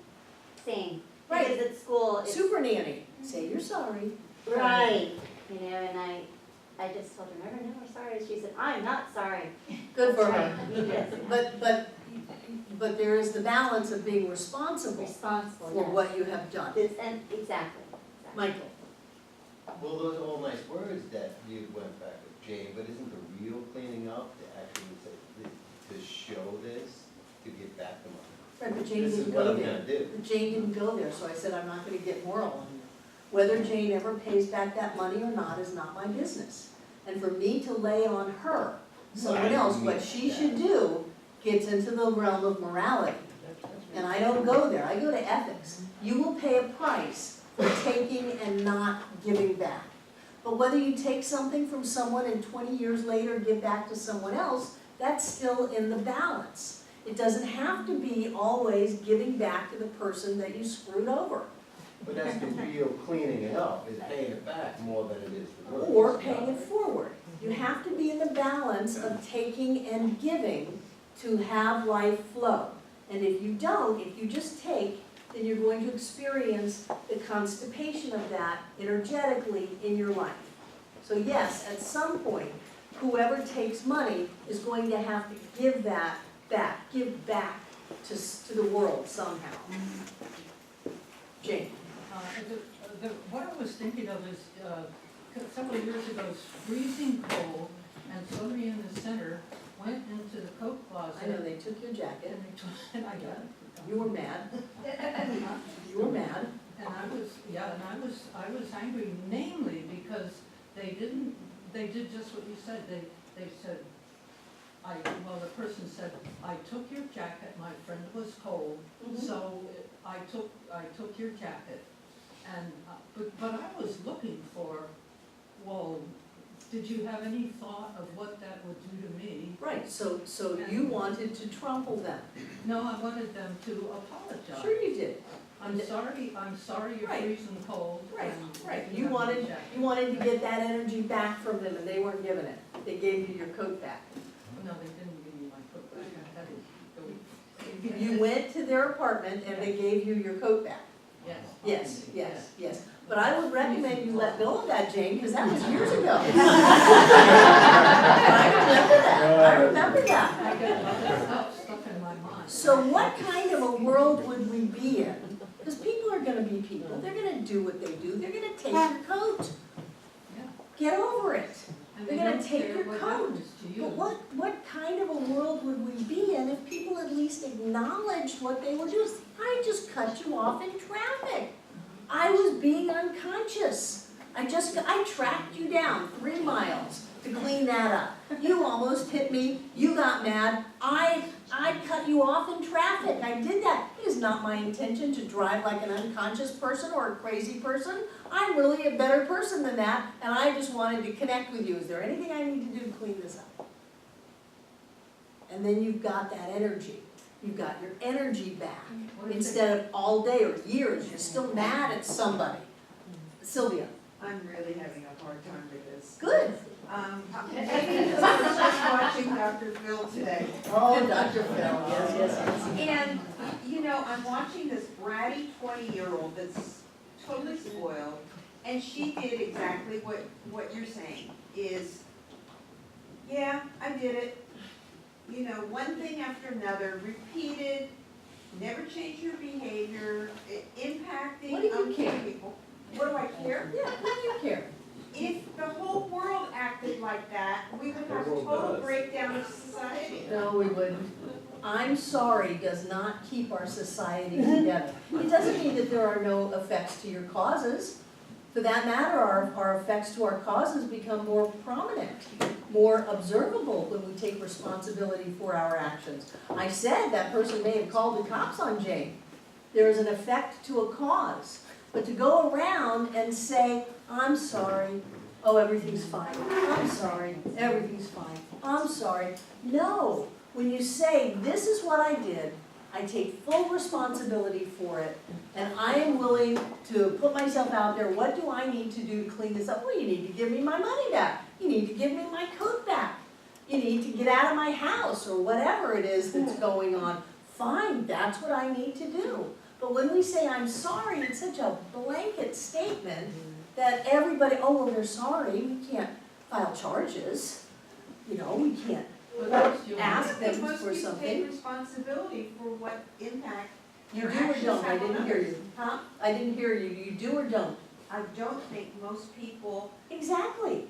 Sing. Right. Because at school, it's. Super nanny. Say you're sorry. Right. You know, and I just told her, never, no, we're sorry. She said, I'm not sorry. Good for That's her. right. Yes. But there is the balance of being responsible Responsible, for yes. what you have done. And exactly. Michael. Well, those are all nice words that you went back with Jane, but isn't the real cleaning up to actually say, to show this, to give back the money? Right, but Jane This is didn't what go I'm there. gonna do. But Jane didn't go there, so I said, I'm not gonna get moral on you. Whether Jane ever pays back that money or not is not my business. And for me to lay on her, someone Right. else, what she should do, gets into the realm of morality. And I don't go there, I go to ethics. You will pay a price for taking and not giving back. But whether you take something from someone and 20 years later give back to someone else, that's still in the balance. It doesn't have to be always giving back to the person that you screwed over. But that's the real cleaning it up, is paying it back more than it is the work. Or paying it forward. You have to be in the balance of taking and giving to have life flow. And if you don't, if you just take, then you're going to experience the constipation of that energetically in your life. So yes, at some point, whoever takes money is going to have to give that back, give back to the world somehow. Jane. What I was thinking of is, several years ago, it was freezing cold, and somebody in the center went into the coat closet. I know, they took your jacket. And I got it. You were mad. You were mad. And I was angry, namely because they did just what you said. They said, the person said, I took your jacket, my friend was cold, so I took your jacket. And, but I was looking for, well, did you have any thought of what that would do to me? Right, so you wanted to trample them. No, I wanted them to apologize. Sure you did. I'm sorry you're Right. freezing cold. Right, and right. you You have my wanted jacket. to get that energy back from them and they weren't giving it. They gave you your coat back. No, they didn't give me my coat back. I had to go. You went to their apartment and they gave you your coat back. Yes. But I would recommend you let go of that, Jane, because that was years ago. I remember that. I got all that stuff in my mind. So what kind of a world would we be in? Because people are gonna be people, they're gonna do what they do, they're gonna take your coat. Yeah. Get over it. And They're they gonna don't take care your what coat. happens to you. But what kind of a world would we be in if people at least acknowledged what they were doing? I just cut you off in traffic. I was being unconscious. I tracked you down 3 miles to clean that up. You almost hit me, you got mad, I cut you off in traffic. I did that. It is not my intention to drive like an unconscious person or a crazy person. I'm really a better person than that, and I just wanted to connect with you. Is there anything I need to do to clean this up? And then you've got that energy. You've got your energy back. What if Instead of all day or years, you're still mad at somebody. Sylvia. I'm really having a hard time with this. Good. Maybe because I was just watching Dr. Phil today. Oh, Dr. Phil, yes. And, you know, I'm watching this bratty 20-year-old that's totally spoiled, and she did exactly what you're saying, is, yeah, I did it. You know, one thing after another, repeated, never change your behavior, impacting What do you care? people. What do I care? Yeah, what do you care? If the whole world acted like that, we would have a The world total does. breakdown of society. No, we wouldn't. I'm sorry does not keep our society together. It doesn't mean that there are no effects to your causes. For that matter, our effects to our causes become more prominent, more observable when we take responsibility for our actions. I said that person may have called the cops on Jane. There is an effect to a cause. But to go around and say, I'm sorry, oh, everything's fine. I'm sorry, everything's fine. I'm sorry. No. When you say, this is what I did, I take full responsibility for it, and I am willing to put myself out there. What do I need to do to clean this up? Well, you need to give me my money back. You need to give me my coat back. You need to get out of my house, or whatever it is that's going on. Fine, that's what I need to do. But when we say I'm sorry, it's such a blanket statement that everybody, oh, well, they're sorry. We can't file charges. You know, we can't ask them Most for people something. take responsibility for what impact You their do or actions don't, I have on didn't hear others. you. Huh? I didn't hear you, you do or don't? I don't think most people, Exactly.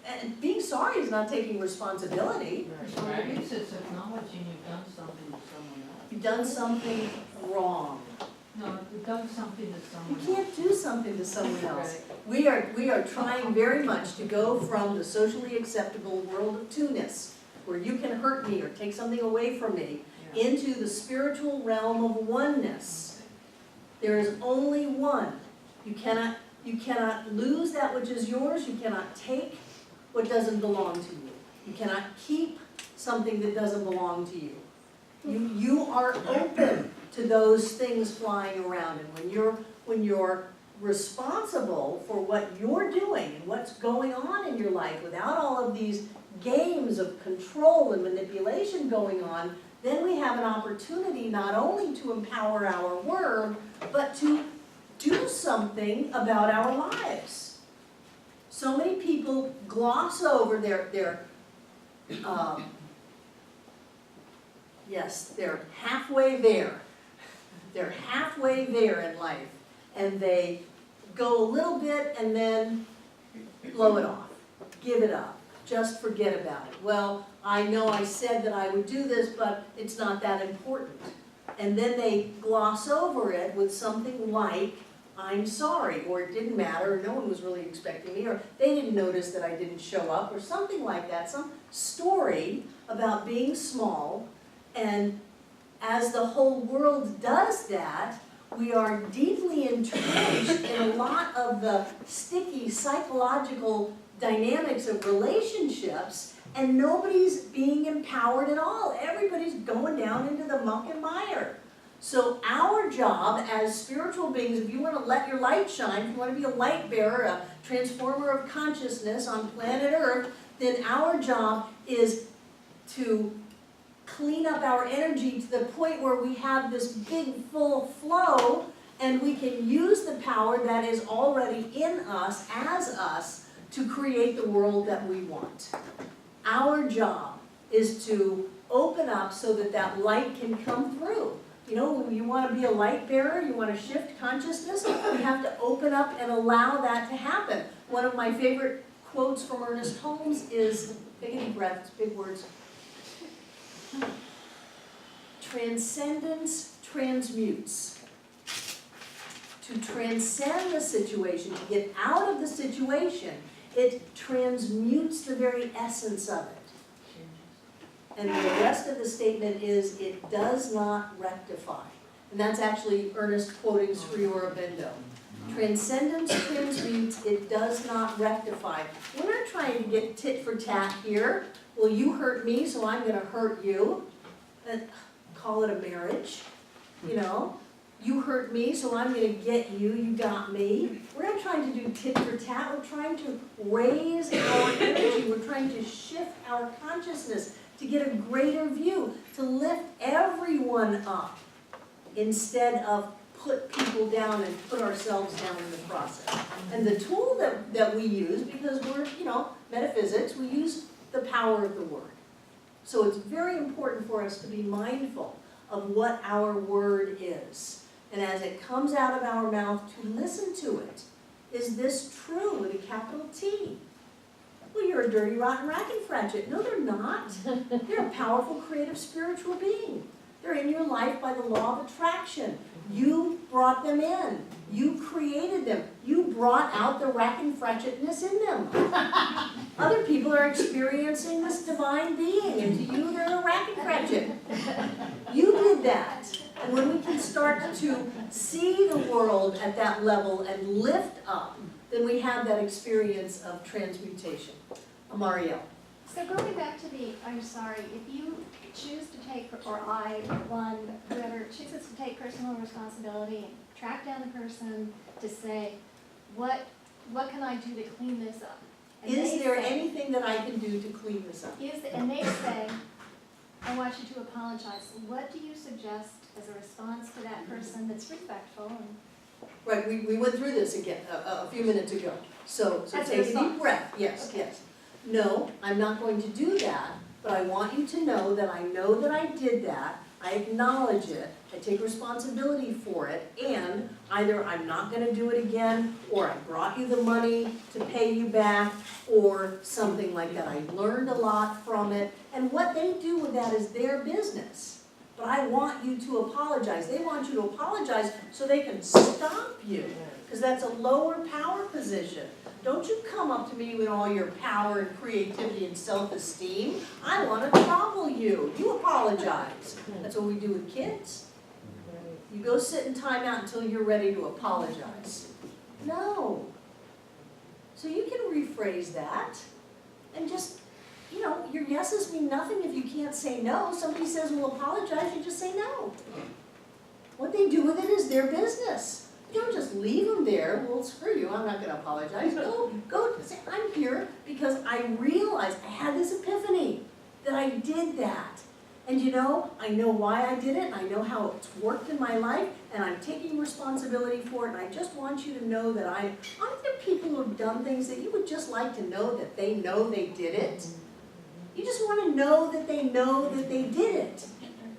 And being sorry is not taking responsibility. So at least it's acknowledging you've done something to someone else. You've done something wrong. No, you've done something to You someone else. can't do something to someone else. We are trying very much to go from the socially acceptable world of two-ness, where you can hurt me or take something away from me, Yeah. into the spiritual realm of oneness. There is only one. You cannot lose that which is yours. You cannot take what doesn't belong to you. You cannot keep something that doesn't belong to you. You are open to those things flying around, and when you're responsible for what you're doing and what's going on in your life without all of these games of control and manipulation going on, then we have an opportunity not only to empower our word, but to do something about our lives. So many people gloss over yes, they're halfway there. They're halfway there in life, and they go a little bit and then blow it off, give it up, just forget about it. Well, I know I said that I would do this, but it's not that important. And then they gloss over it with something like, I'm sorry, or it didn't matter, or no one was really expecting me, or they didn't notice that I didn't show up, or something like that, some story about being small. And as the whole world does that, we are deeply entrenched in a lot of the sticky psychological dynamics of relationships, and nobody's being empowered at all. Everybody's going down into the muck and mire. So our job as spiritual beings, if you want to let your light shine, if you want to be a light bearer, a transformer of consciousness on planet Earth, then our job is to clean up our energy to the point where we have this big full flow, and we can use the power that is already in us, as us, to create the world that we want. Our job is to open up so that that light can come through. You know, when you want to be a light bearer, you want to shift consciousness, you have to open up and allow that to happen. One of my favorite quotes from Ernest Holmes is, take a deep breath, it's big words. Transcendence transmutes. To transcend the situation, to get out of the situation, it transmutes the very essence of it. And the rest of the statement is, it does not rectify. And that's actually Ernest quoting Sri Aurobindo. Transcendence transmutes, it does not rectify. We're not trying to get tit for tat here. Well, you hurt me, so I'm going to hurt you. Call it a marriage, you know. You hurt me, so I'm going to get you, you got me. We're not trying to do tit for tat. We're trying to raise our energy. We're trying to shift our consciousness to get a greater view, to lift everyone up instead of put people down and put ourselves down in the process. And the tool that we use, because we're, you know, metaphysics, we use the power of the word. So it's very important for us to be mindful of what our word is. And as it comes out of our mouth, to listen to it. Is this true with a capital T? well, you're a dirty, rotten racket. No, they're not. They're a powerful, creative, spiritual being. They're in your life by the law of attraction. You brought them in. You created them. You brought out the rack-and-fratchetness in them. Other people are experiencing this divine being, and to you, they're a rack-and-fratchet. You did that. And when we can start to see the world at that level and lift up, then we have that experience of transmutation. Marielle. So going back to the, I'm sorry, if you choose to take, or I, one, whoever chooses to take personal responsibility and track down the person to say, what can I do to clean this up? And Is there say- anything that I can do to clean this up? And they say, I want you to apologize. What do you suggest as a response to that person that's respectful? And Right, we went through this again a few minutes ago. So That's a take a deep response. breath. Yes, Okay. yes. No, I'm not going to do that, but I want you to know that I did that. I acknowledge it. I take responsibility for it. And either I'm not going to do it again, or I brought you the money to pay you back, or something like that. I learned a lot from it. And what they do with that is their business. But I want you to apologize. They want you to apologize so they can stop you, because that's a lower power position. Don't you come up to me with all your power and creativity and self-esteem. I want to topple you. You apologize. That's what we do with kids. You go sit in timeout until you're ready to apologize. No. So you can rephrase that and just, you know, your yeses mean nothing if you can't say no. Somebody says, well, apologize, you just say no. What they do with it is their business. You don't just leave them there. Well, screw you, I'm not going to apologize. Go say, I'm here because I realized, I had this epiphany that I did that. And you know, I know why I did it, and I know how it's worked in my life, and I'm taking responsibility for it, and I just want you to know that aren't there people who have done things that you would just like to know that they did it? You just want to know that they did it.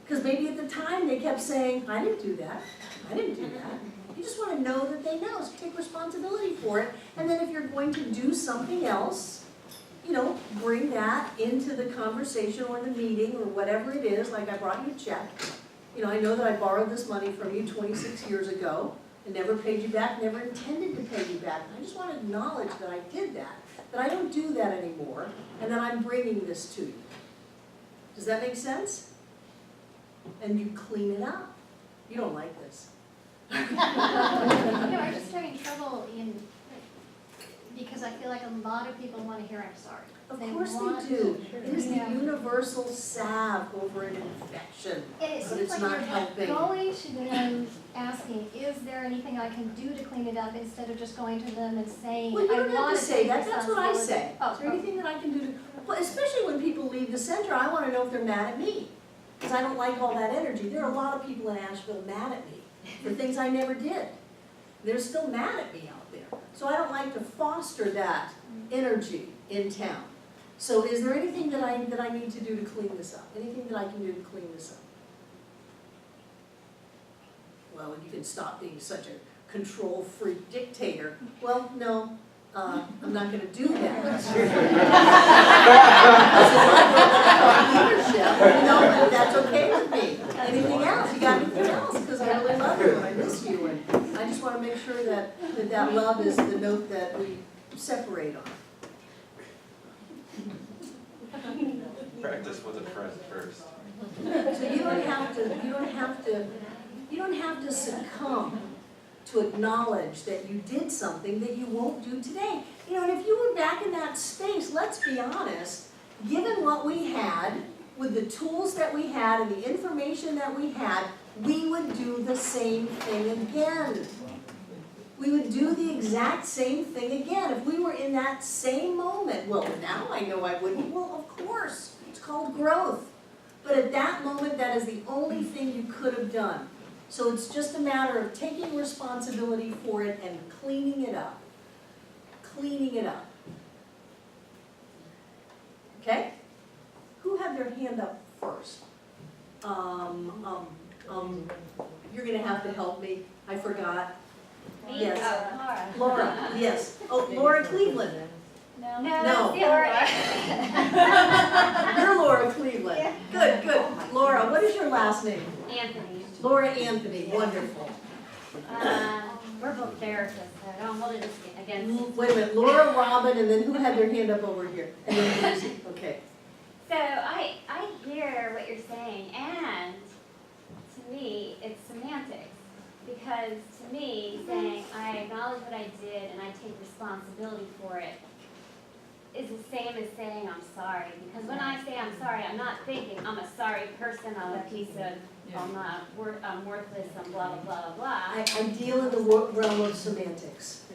Because maybe at the time they kept saying, I didn't do that, I didn't do that. You just want to know that they know, so take responsibility for it. And then if you're going to do something else, you know, bring that into the conversation or the meeting or whatever it is, like I brought you a check. You know, I know that I borrowed this money from you 26 years ago and never paid you back, never intended to pay you back. And I just want to acknowledge that I did that I don't do that anymore, and that I'm bringing this to you. Does that make sense? And you clean it up. You don't like this. You know, I'm just having trouble because I feel like a lot of people want to hear I'm sorry. Of course they do. It is the Yeah. universal salve over an infection, And it but seems it's like not you're helping. going to them asking, is there anything I can do to clean it up, instead of just going to them and saying, Well, you I don't have want to to say take that, that's what I responsibility. say. Oh, Is there anything that I can do to, well, especially when people leave the center, I want to know if they're mad at me. Because I don't like all that energy. There are a lot of people in Asheville mad at me for things I never did. They're still mad at me out there. So I don't like to foster that energy in town. So is there anything that I need to do to clean this up? Anything that I can do to clean this up? Well, you can stop being such a control freak dictator. Well, no, I'm not going to do that. Leadership, you know, but that's okay with me. Anything else? You got anything else? Because I really love you and I miss you, and I just want to make sure that love is the note that we separate on. Practice with a friend first. So you don't have to succumb to acknowledge that you did something that you won't do today. You know, and if you were back in that space, let's be honest, given what we had, with the tools that we had and the information that we had, we would do the same thing again. We would do the exact same thing again. If we were in that same moment, well, now I know I wouldn't. Well, of course, it's called growth. But at that moment, that is the only thing you could have done. So it's just a matter of taking responsibility for it and cleaning it up. Cleaning it up. Okay? Who had their hand up first? You're gonna have to help me. I forgot. Yes. Laura, yes. Oh, Laura Cleveland. No. No. that's Laura. You're Laura Cleveland. Yeah. Good, good. Laura, what is your last name? Anthony, Laura Anthony, wonderful. we're both therapists, so don't hold it against. Wait a minute, Laura, Robin, and then who had their hand up over here? And then Lucy, okay. So I hear what you're saying, and to me, it's semantics. Because to me, saying I acknowledge what I did and I take responsibility for it is the same as saying I'm sorry. Because when I say I'm sorry, I'm not thinking I'm a sorry person, I'm a piece of, I'm worthless, I'm blah, blah, blah, blah. I deal in the realm of semantics.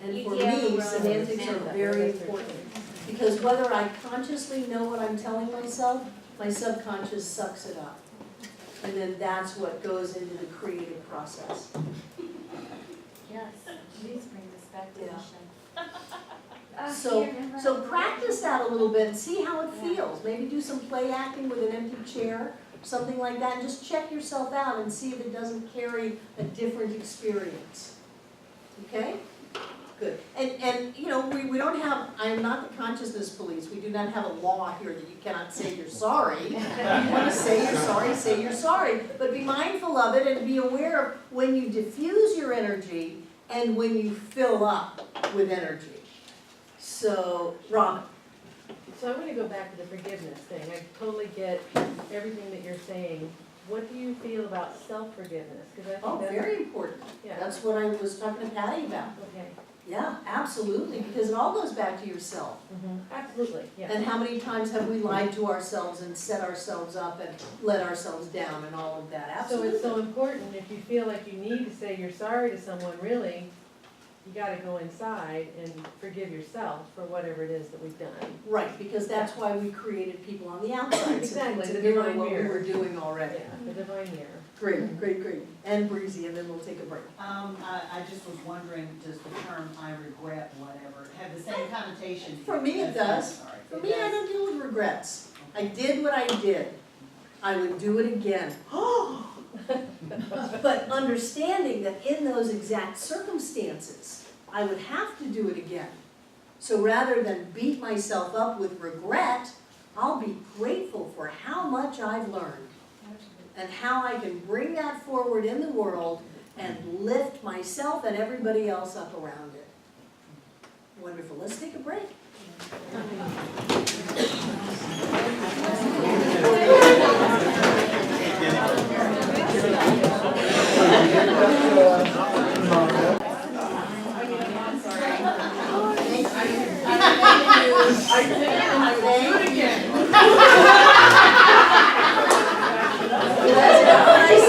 And You for deal in the me, realm of semantics are semantics. very important. Because whether I consciously know what I'm telling myself, my subconscious sucks it up. And then that's what goes into the creative process. Yes, please bring this back to Yeah. Michelle. So practice that a little bit and see how it feels. Maybe do some play acting with an empty chair, something like that, and just check yourself out and see if it doesn't carry a different experience. Okay? Good. And you know, we don't have, I am not the consciousness police. We do not have a law here that you cannot say you're sorry. If you want to say you're sorry, say you're sorry. But be mindful of it and be aware of when you diffuse your energy and when you fill up with energy. So, Robin. So I want to go back to the forgiveness thing. I totally get everything that you're saying. What do you feel about self-forgiveness? Because I think Oh, that's, very important. yeah. That's what I was talking to Patty about. Okay. Yeah, absolutely, because it all goes back to yourself. Absolutely, yeah. And how many times have we lied to ourselves and set ourselves up and let ourselves down and all of that? So Absolutely. it's so important, if you feel like you need to say you're sorry to someone, really, you gotta go inside and forgive yourself for whatever it is that we've done. Right, because that's why we created people on the outside. Exactly, To the mirror divine what we mirror. were doing already. Yeah, the divine mirror. Great, great, great. And breezy, and then we'll take a break. I just was wondering, does the term I regret whatever have the same connotation? For me, it as does. I'm sorry? For It me, I does? don't deal with regrets. I did what I did. I would do it again. But understanding that in those exact circumstances, I would have to do it again. So rather than beat myself up with regret, I'll be grateful for how much I've learned and how I can bring that forward in the world and lift myself and everybody else up around it. Wonderful. Let's take a break. That's not what I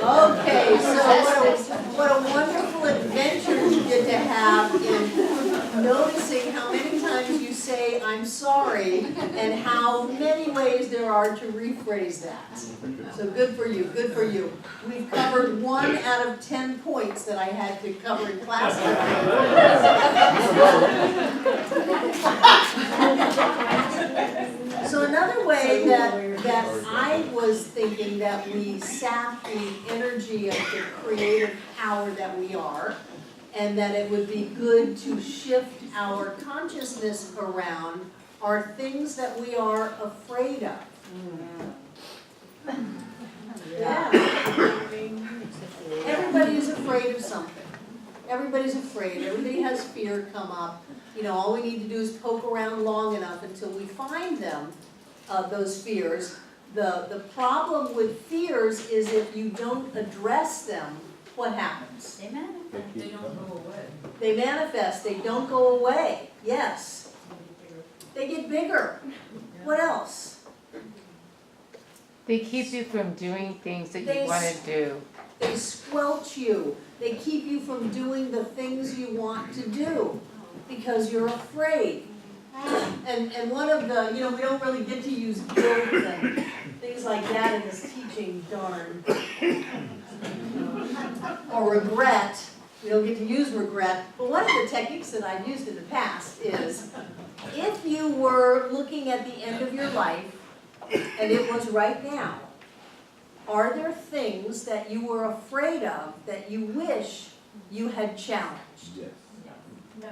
Okay, so what a wonderful adventure we get to have in noticing how many times you say, I'm sorry, and how many ways there are to rephrase that. So good for you, good for you. We've covered 1 out of 10 points that I had to cover in class. So another way that I was thinking that we sap the energy of the creative power that we are, and that it would be good to shift our consciousness around, are things that we are afraid of. Yeah. Everybody's afraid of something. Everybody's afraid. Everybody has fear come up. You know, all we need to do is poke around long enough until we find them, those fears. The problem with fears is if you don't address them, what happens? They manifest. They don't go away. They manifest, they don't go away. Yes. They get bigger. What else? They keep you from doing things that They you want to do. They squelch you. They keep you from doing the things you want to do because you're afraid. And one of the, you know, we don't really get to use guilt and things like that in this teaching, darn. Or regret. We don't get to use regret. But one of the techniques that I've used in the past is if you were looking at the end of your life and it was right now, Are there things that you were afraid of that you wish you had challenged? Yes. No.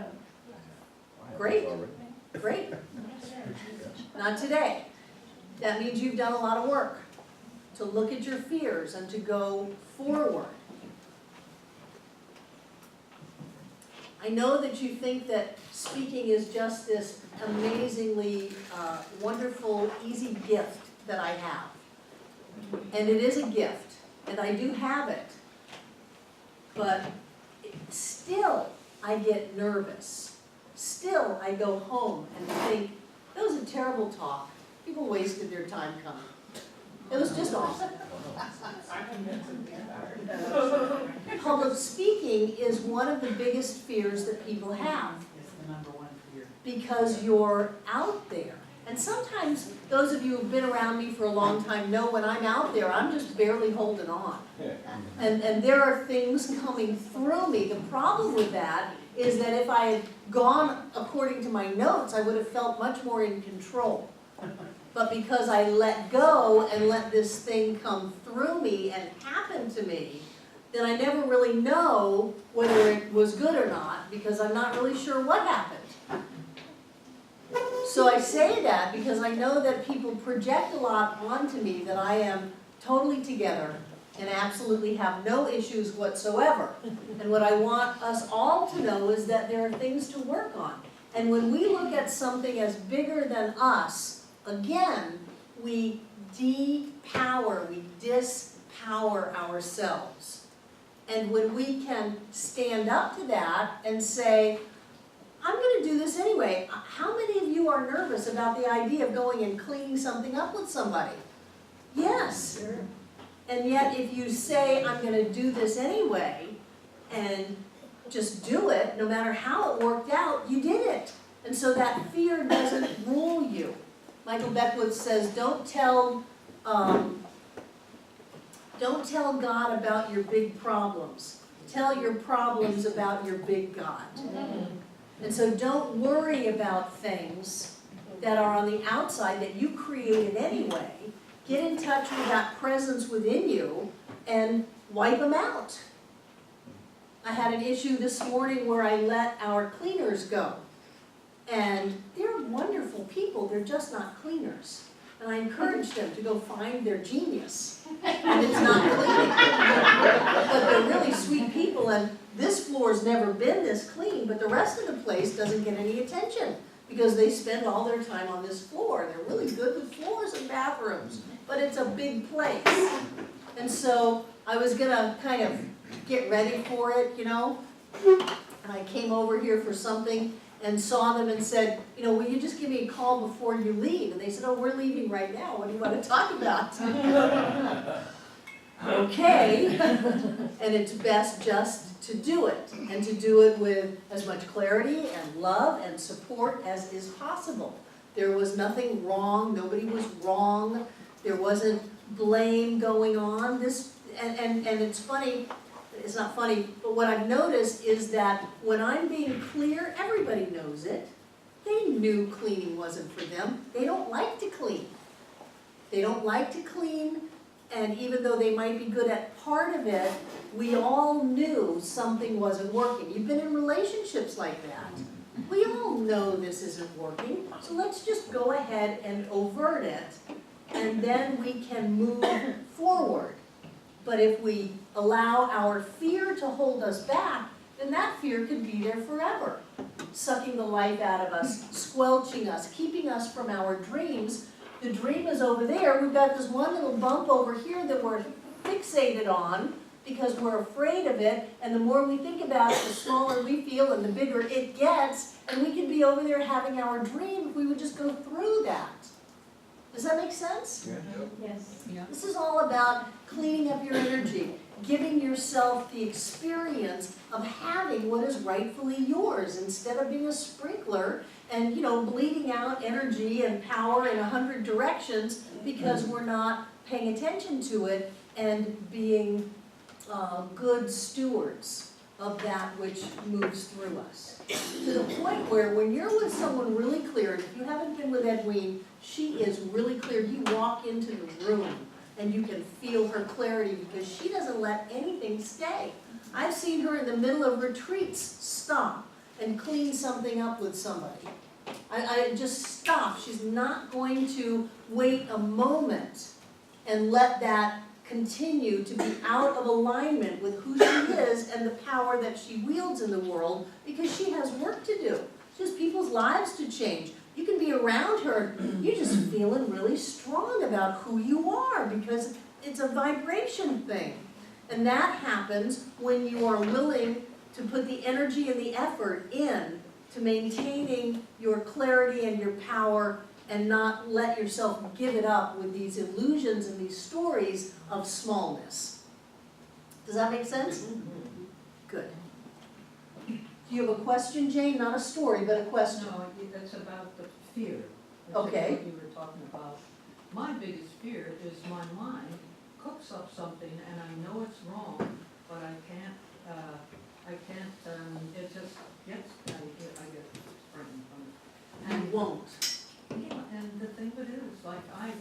Great, great. Not today. That means you've done a lot of work to look at your fears and to go forward. I know that you think that speaking is just this amazingly wonderful, easy gift that I have. And it is a gift, and I do have it. But still, I get nervous. Still, I go home and think, that was a terrible talk. People wasted their time coming. It was just awful. Public speaking is one of the biggest fears that people have. It's the number one fear. Because you're out there. And sometimes, those of you who've been around me for a long time know when I'm out there, I'm just barely holding on. And there are things coming through me. The problem with that is that if I had gone according to my notes, I would have felt much more in control. But because I let go and let this thing come through me and happen to me, then I never really know whether it was good or not, because I'm not really sure what happened. So I say that because I know that people project a lot onto me that I am totally together and absolutely have no issues whatsoever. And what I want us all to know is that there are things to work on. And when we look at something as bigger than us, again, we depower, we dispower ourselves. And when we can stand up to that and say, I'm going to do this anyway. How many of you are nervous about the idea of going and cleaning something up with somebody? Yes. Sure. And yet if you say, I'm going to do this anyway, and just do it, no matter how it worked out, you did it. And so that fear doesn't rule you. Michael Beckwith says, don't tell God about your big problems. Tell your problems about your big God. And so don't worry about things that are on the outside that you created anyway. Get in touch with that presence within you and wipe them out. I had an issue this morning where I let our cleaners go. And they're wonderful people, they're just not cleaners. And I encouraged them to go find their genius. And it's not cleaning. But they're really sweet people, and this floor's never been this clean, but the rest of the place doesn't get any attention because they spend all their time on this floor. They're really good with floors and bathrooms, but it's a big place. And so I was gonna kind of get ready for it, you know, and I came over here for something and saw them and said, you know, will you just give me a call before you leave? And they said, oh, we're leaving right now. What do you want to talk about? Okay. And it's best just to do it, and to do it with as much clarity and love and support as is possible. There was nothing wrong. Nobody was wrong. There wasn't blame going on. And it's funny. It's not funny, but what I've noticed is that when I'm being clear, everybody knows it. They knew cleaning wasn't for them. They don't like to clean. They don't like to clean, and even though they might be good at part of it, we all knew something wasn't working. You've been in relationships like that. We all know this isn't working, so let's just go ahead and overt it, and then we can move forward. But if we allow our fear to hold us back, then that fear could be there forever, sucking the life out of us, squelching us, keeping us from our dreams. The dream is over there. We've got this one little bump over here that we're fixated on because we're afraid of it, and the more we think about it, the smaller we feel and the bigger it gets, and we could be over there having our dream if we would just go through that. Does that make sense? Yes. This is all about cleaning up your energy, giving yourself the experience of having what is rightfully yours instead of being a sprinkler and, you know, bleeding out energy and power in 100 directions because we're not paying attention to it and being good stewards of that which moves through us. To the point where when you're with someone really clear, and if you haven't been with Edwene, she is really clear. You walk into the room and you can feel her clarity because she doesn't let anything stay. I've seen her in the middle of retreats stop and clean something up with somebody. I just stop. She's not going to wait a moment and let that continue to be out of alignment with who she is and the power that she wields in the world, because she has work to do. She has people's lives to change. You can be around her, you're just feeling really strong about who you are because it's a vibration thing. And that happens when you are willing to put the energy and the effort in to maintaining your clarity and your power and not let yourself give it up with these illusions and these stories of smallness. Does that make sense? Good. Do you have a question, Jane? Not a story, but a question. No, it's about the fear. Okay. What you were talking about. My biggest fear is my mind cooks up something and I know it's wrong, but I can't, it just gets, I get frightened from it. You won't. Yeah, and the thing of it is, like, I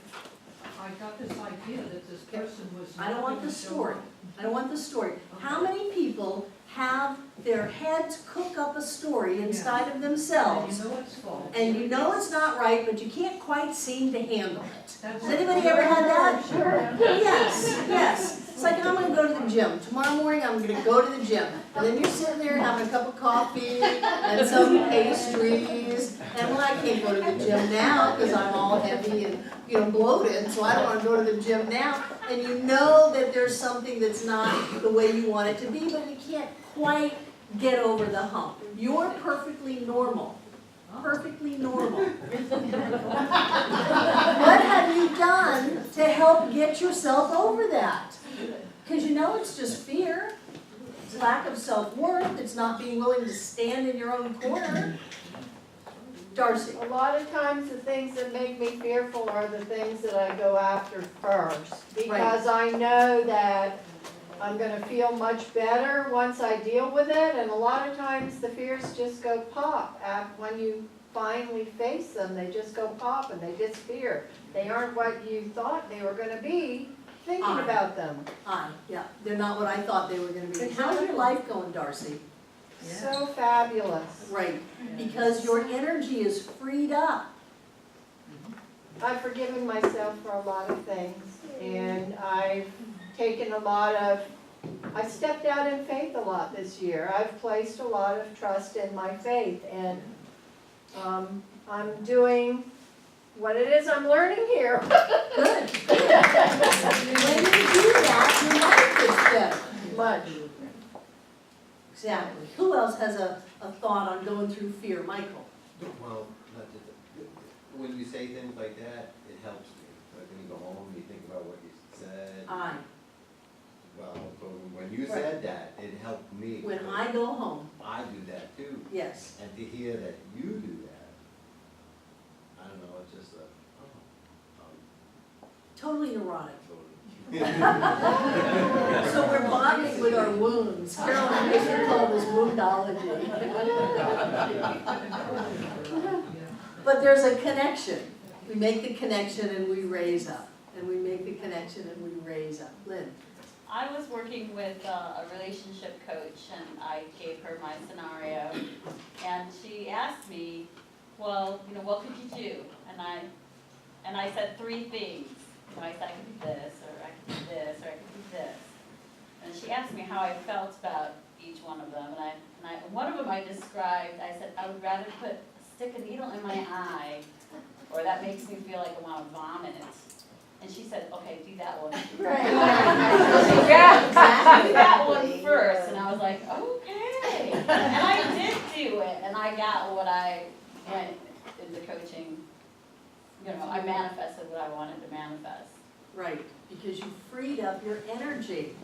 got this idea that this person was. I don't want the not gonna show story. up. I don't want the story. How Okay. many people have their heads cook up a story inside of themselves? And you know it's false. And you know it's not right, but you can't quite seem to handle it. That's Has anybody ever had that? Sure. Yes, yes. It's like, I'm gonna go to the gym. Tomorrow morning, I'm gonna go to the gym. And then you're sitting there having a cup of coffee and some pastries. And well, I can't go to the gym now because I'm all heavy and, bloated, so I don't wanna go to the gym now. And you know that there's something that's not the way you want it to be, but you can't quite get over the hump. You're perfectly normal. Perfectly normal. What have you done to help get yourself over that? Because you know it's just fear. It's lack of self-worth. It's not being willing to stand in your own corner. Darcy. A lot of times the things that make me fearful are the things that I go after first. Because I know that I'm gonna feel much better once I deal with it, and a lot of times the fears just go pop. When you finally face them, they just go pop and they disappear. They aren't what you thought they were gonna be thinking about them. Yeah, they're not what I thought they were gonna be. How's your life going, Darcy? So fabulous. Right, because your energy is freed up. I've forgiven myself for a lot of things, and I've taken I've stepped out in faith a lot this year. I've placed a lot of trust in my faith, and I'm doing what it is I'm learning here. Good. When you do that, your life gets better. Much. Exactly. Who else has a thought on going through fear? Michael? Well, not just, when you say things like that, it helps me. Like when you go home, you think about what you said. Well, so when you said that, it helped me. When I go home. I do that too. Yes. And to hear that you do that, I don't know, it's just Totally neurotic. totally. So we're bonding with our wounds. Carolyn used to call this woundology. But there's a connection. We make the connection and we raise up. And we make the connection and we raise up. Lynn? I was working with a relationship coach, and I gave her my scenario, and she asked me, well, what could you do? And I said 3 things. I said I could do this, or I could do this, or I could do this. And she asked me how I felt about each one of them, and one of them I described. I said I would rather stick a needle in my eye, or that makes me feel like I want to vomit. And she said, okay, do that one. Right. Do that one first. And I was like, okay. And I did do it, and I got what I went into coaching. I manifested what I wanted to manifest. Right, because you freed up your energy.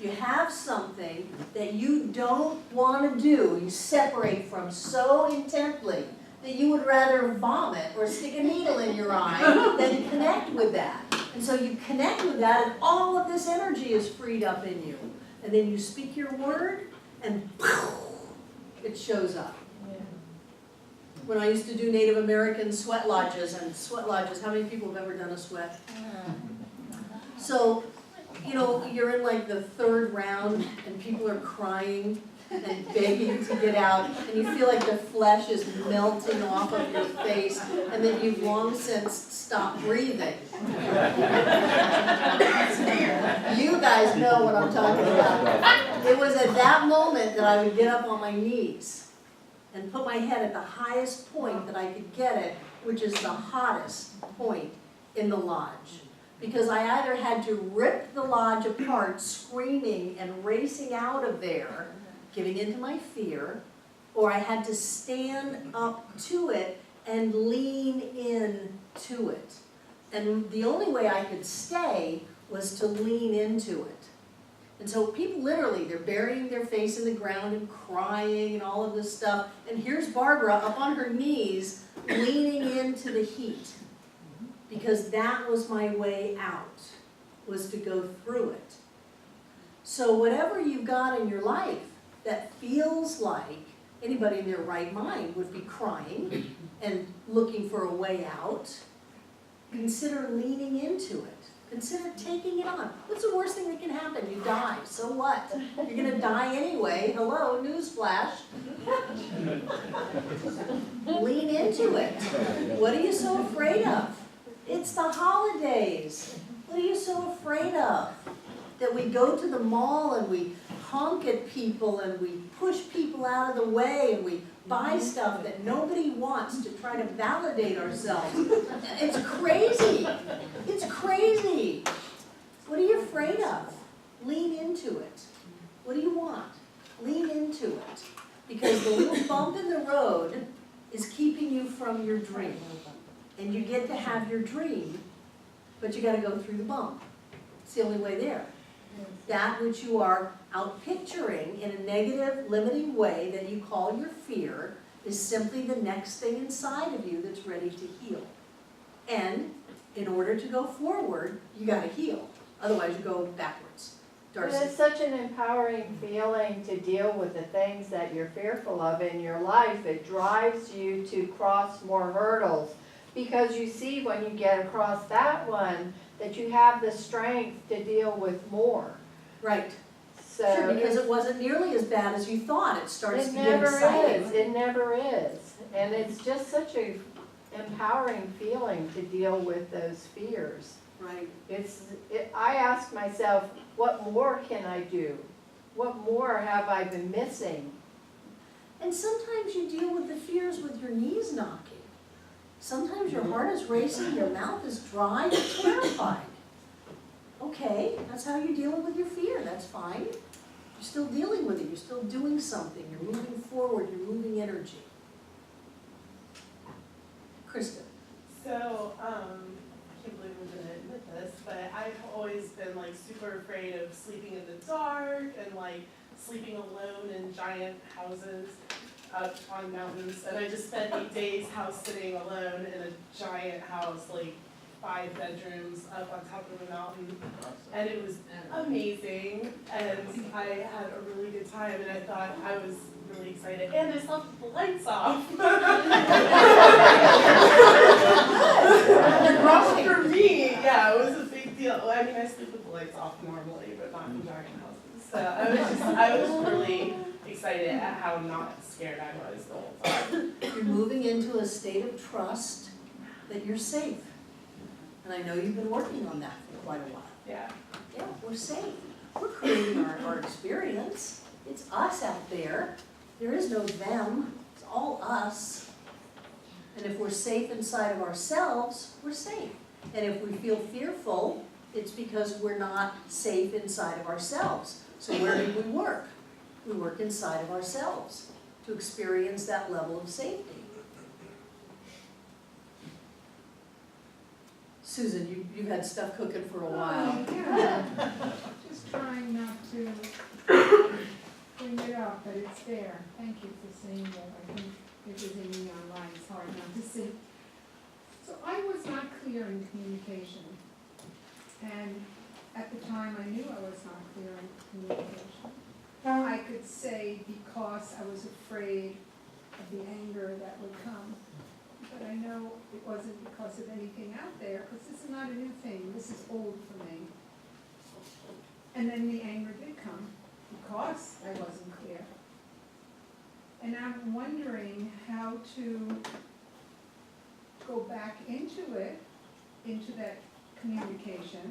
You have something that you don't want to do, you separate from so intently that you would rather vomit or stick a needle in your eye than connect with that. And so you connect with that, and all of this energy is freed up in you. And then you speak your word, and it shows up. When I used to do Native American sweat lodges, how many people have ever done a sweat? So, you know, you're in like the third round and people are crying and begging to get out, and you feel like the flesh is melting off of your face, and then you've long since stopped breathing. You guys know what I'm talking about. It was at that moment that I would get up on my knees and put my head at the highest point that I could get it, which is the hottest point in the lodge. Because I either had to rip the lodge apart, screaming and racing out of there, giving into my fear, or I had to stand up to it and lean in to it. And the only way I could stay was to lean into it. And so people literally, they're burying their face in the ground and crying and all of this stuff. And here's Barbara up on her knees, leaning into the heat. Because that was my way out, was to go through it. So whatever you've got in your life that feels like anybody in their right mind would be crying and looking for a way out, consider leaning into it. Consider taking it on. What's the worst thing that can happen? You die. So what? You're going to die anyway. Hello, newsflash. Lean into it. What are you so afraid of? It's the holidays. What are you so afraid of? That we go to the mall and we honk at people and we push people out of the way and we buy stuff that nobody wants to try to validate ourselves. It's crazy. It's crazy. What are you afraid of? Lean into it. What do you want? Lean into it. Because the little bump in the road is keeping you from your dream. And you get to have your dream, but you got to go through the bump. It's the only way there. That which you are out picturing in a negative, limiting way that you call your fear is simply the next thing inside of you that's ready to heal. And in order to go forward, you got to heal. Otherwise, you go backwards. Darcy. But it's such an empowering feeling to deal with the things that you're fearful of in your life. It drives you to cross more hurdles. Because you see when you get across that one, that you have the strength to deal with more. Right. So Sure, because it wasn't nearly as bad as you thought. It starts to get never exciting. is. It never is. And it's just such a empowering feeling to deal with those fears. Right. I ask myself, what more can I do? What more have I been missing? And sometimes you deal with the fears with your knees knocking. Sometimes your heart is racing, your mouth is dry, you're terrified. Okay, that's how you're dealing with your fear, that's fine. You're still dealing with it, you're still doing something, you're moving forward, you're moving energy. Kristen. So, I can't believe I'm gonna admit this, but I've always been like super afraid of sleeping in the dark and like sleeping alone in giant houses up on mountains. And I just spent 8 days house sitting alone in a giant house, like 5 bedrooms up on top of a mountain. And it was amazing, and I had a really good time, and I thought I was really excited. And I left the lights off. For me, yeah, it was a big deal. I mean, I sleep with the lights off normally, but not in giant houses. So I was really excited at how not scared I was the whole time. You're moving into a state of trust that you're safe. And I know you've been working on that for quite a while. Yeah. Yeah, we're safe. We're creating our experience. It's us out there. There is no them. It's all us. And if we're safe inside of ourselves, we're safe. And if we feel fearful, it's because we're not safe inside of ourselves. So where do we work? We work inside of ourselves to experience that level of safety. Susan, you've had stuff cooking for a while. Yeah. Just trying not to bring it up, but it's there. Thank you for saying that. I think if there's anything online, it's hard not to see. So I was not clear in communication. And at the time, I knew I was not clear in communication. I could say because I was afraid of the anger that would come. But I know it wasn't because of anything out there, because this is not a new thing. This is old for me. And then the anger did come because I wasn't clear. And I'm wondering how to go back into it, into that communication,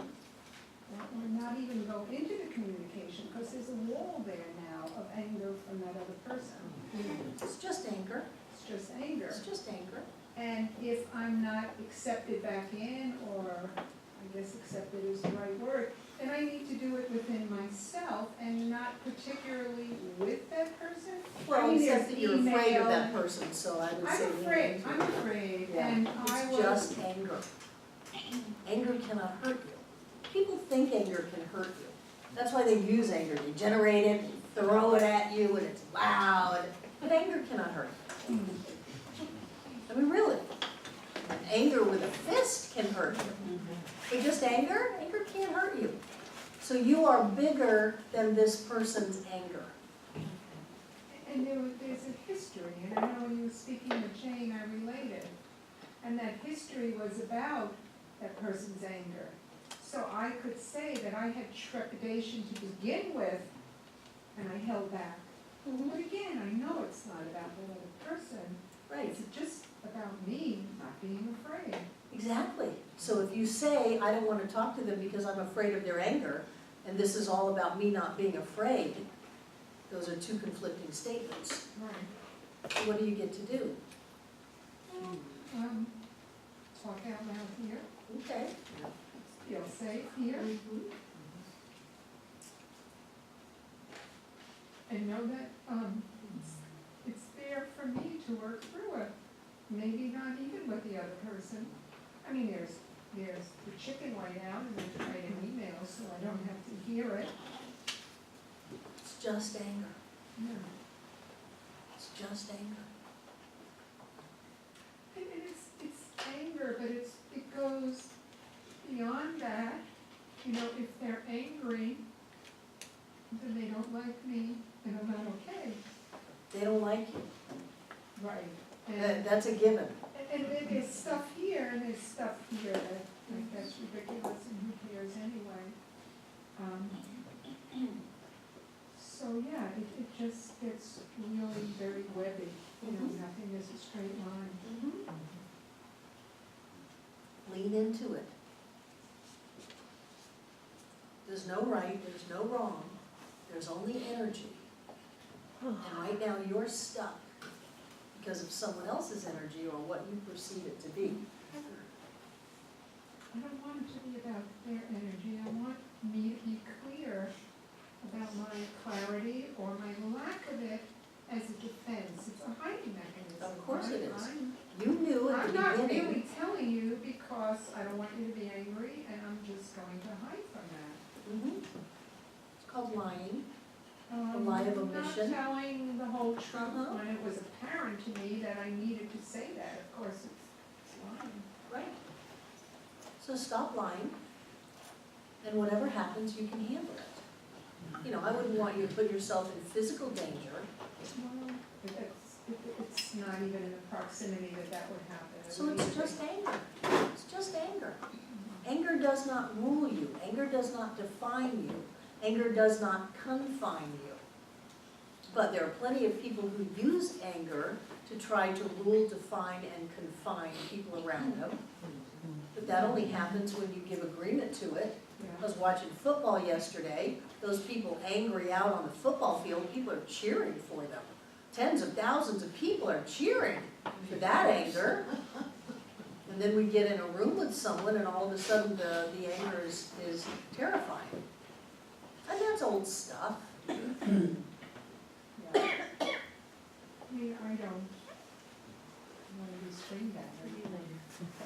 or not even go into the communication, because there's a wall there now of anger from that other person. It's just anger. It's just anger. It's just anger. And if I'm not accepted back in, or I guess accepted is the right word, then I need to do it within myself and not particularly with that person. Well, I mean, except there's that you're afraid of email that and- person, so I would say. I'm afraid, Yeah. and I was. It's just anger. Anger cannot hurt you. People think anger can hurt you. That's why they use anger. They generate it, throw it at you, and it's loud. But anger cannot hurt you. I mean, really. Anger with a fist can hurt you. But just anger can't hurt you. So you are bigger than this person's anger. And there's a history, and I know when you were speaking with Jane, I related. And that history was about that person's anger. So I could say that I had trepidation to begin with, and I held back. But again, I know it's not about the other person. Right. It's just about me not being afraid. Exactly. So if you say, I don't want to talk to them because I'm afraid of their anger, and this is all about me not being afraid, those are two conflicting statements. Right. What do you get to do? Talk out loud here, Okay. feel safe here, and know that, it's there for me to work through it. Maybe not even with the other person. I mean, there's the chicken way out, and there's writing emails, so I don't have to hear it. It's just anger. Yeah. It's just anger. And it's anger, but it goes beyond that. You know, if they're angry, then they don't like me, and I'm not okay. They don't like you. Right. And That's a given. then there's stuff here, and there's stuff here that, like, that's ridiculous, and who cares anyway? So, yeah, it just gets really very webby. You know, nothing is a straight line. Lean into it. There's no right, there's no wrong, there's only energy. And right now you're stuck because of someone else's energy or what you perceive it to be. I don't want it to be about their energy. I want me to be clear about my clarity or my lack of it as a defense. It's a hiding mechanism. Of course it is. I'm You knew at I'm the not beginning. really telling you because I don't want you to be angry, and I'm just going to hide from that. It's called lying. A lie of omission. Not telling the whole truth Uh-huh. when it was apparent to me that I needed to say that. Of course, it's lying. Right. So stop lying, and whatever happens, you can handle it. You know, I wouldn't want you to put yourself in physical danger. Well, it's not even in the proximity that would happen. So it's just anger. It's just anger. Anger does not rule you. Anger does not define you. Anger does not confine you. But there are plenty of people who use anger to try to rule, define, and confine people around them. But that only happens when you give agreement to it. I was watching football yesterday. Those people angry out on the football field, people are cheering for them. Tens of thousands of people are cheering for that anger. And then we get in a room with someone and all of a sudden the anger is terrifying. And that's old stuff. I mean, I don't want to be screamed at or anything.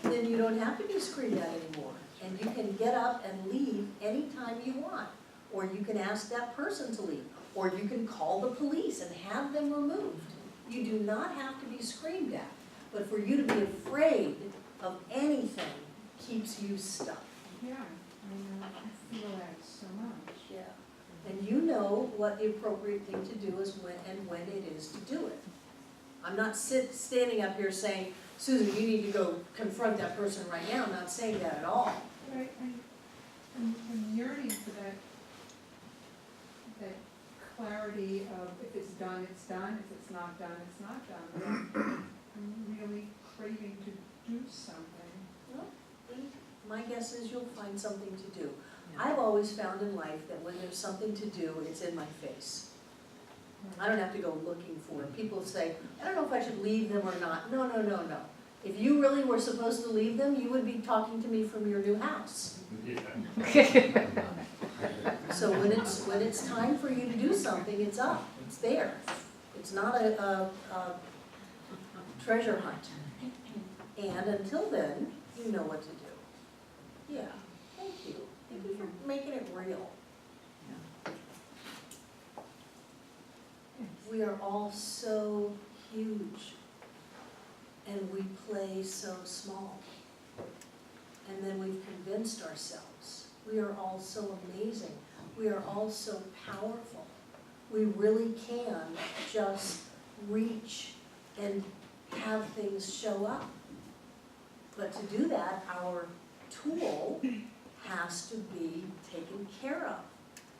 Then you don't have to be screamed at anymore. And you can get up and leave anytime you want. Or you can ask that person to leave. Or you can call the police and have them removed. You do not have to be screamed at. But for you to be afraid of anything keeps you stuck. Yeah, I know, I feel that so much. Yeah. And you know what the appropriate thing to do is when it is to do it. I'm not standing up here saying, Susan, you need to go confront that person right now. I'm not saying that at all. But I'm yearning for that clarity of if it's done, it's done, if it's not done, it's not done. I'm really craving to do something. My guess is you'll find something to do. I've always found in life that when there's something to do, it's in my face. I don't have to go looking for it. People say, I don't know if I should leave them or not. No, no, no, no. If you really were supposed to leave them, you would be talking to me from your new house. So when it's time for you to do something, it's up, it's there. It's not a treasure hunt. And until then, you know what to do. Yeah, thank you. Thank you for making it real. We are all so huge, and we play so small. And then we've convinced ourselves. We are all so amazing. We are all so powerful. We really can just reach and have things show up. But to do that, our tool has to be taken care of.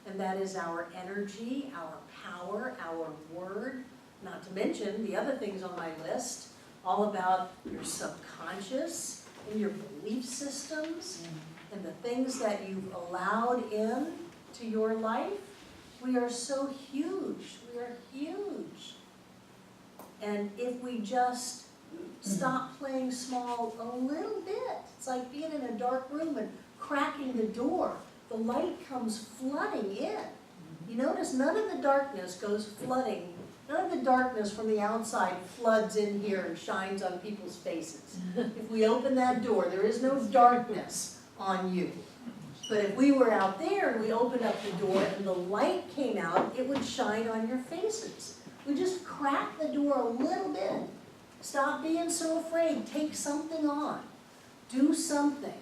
And that is our energy, our power, our word, not to mention the other things on my list, all about your subconscious and your belief systems and the things that you've allowed in to your life. We are so huge. We are huge. And if we just stop playing small a little bit, it's like being in a dark room and cracking the door. The light comes flooding in. You notice none of the darkness goes flooding. None of the darkness from the outside floods in here and shines on people's faces. If we open that door, there is no darkness on you. But if we were out there and we opened up the door and the light came out, it would shine on your faces. We just crack the door a little bit. Stop being so afraid. Take something on. Do something.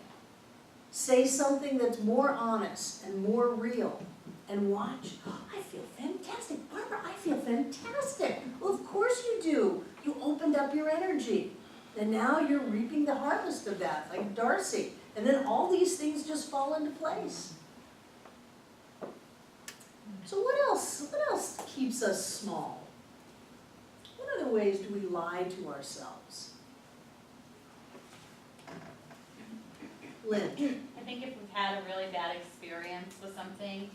Say something that's more honest and more real. And watch. Oh, I feel fantastic. Barbara, I feel fantastic. Well, of course you do. You opened up your energy. And now you're reaping the harvest of that, like Darcy. And then all these things just fall into place. So what else? What else keeps us small? What other ways do we lie to ourselves? Lynn. I think if we've had a really bad experience with something,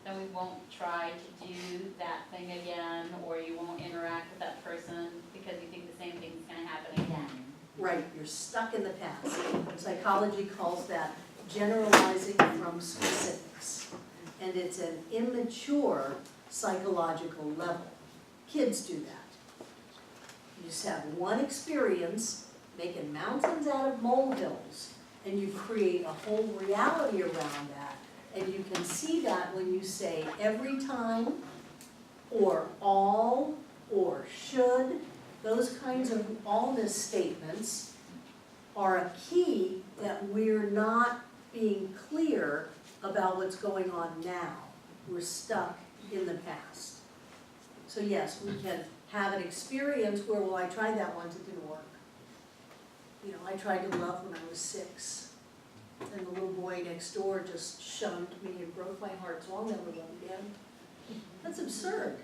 then we won't try to do that thing again, or you won't interact with that person because you think the same thing's gonna happen again. Right, you're stuck in the past. Psychology calls that generalizing from specifics. And it's an immature psychological level. Kids do that. You just have one experience, making mountains out of molehills, and you create a whole reality around that. And you can see that when you say every time, or all, or should. Those kinds of allness statements are a key that we're not being clear about what's going on now. We're stuck in the past. So yes, we can have an experience where, well, I tried that once, it didn't work. You know, I tried to love when I was 6. And the little boy next door just shunned me and broke my heart, so I'll never love again. That's absurd.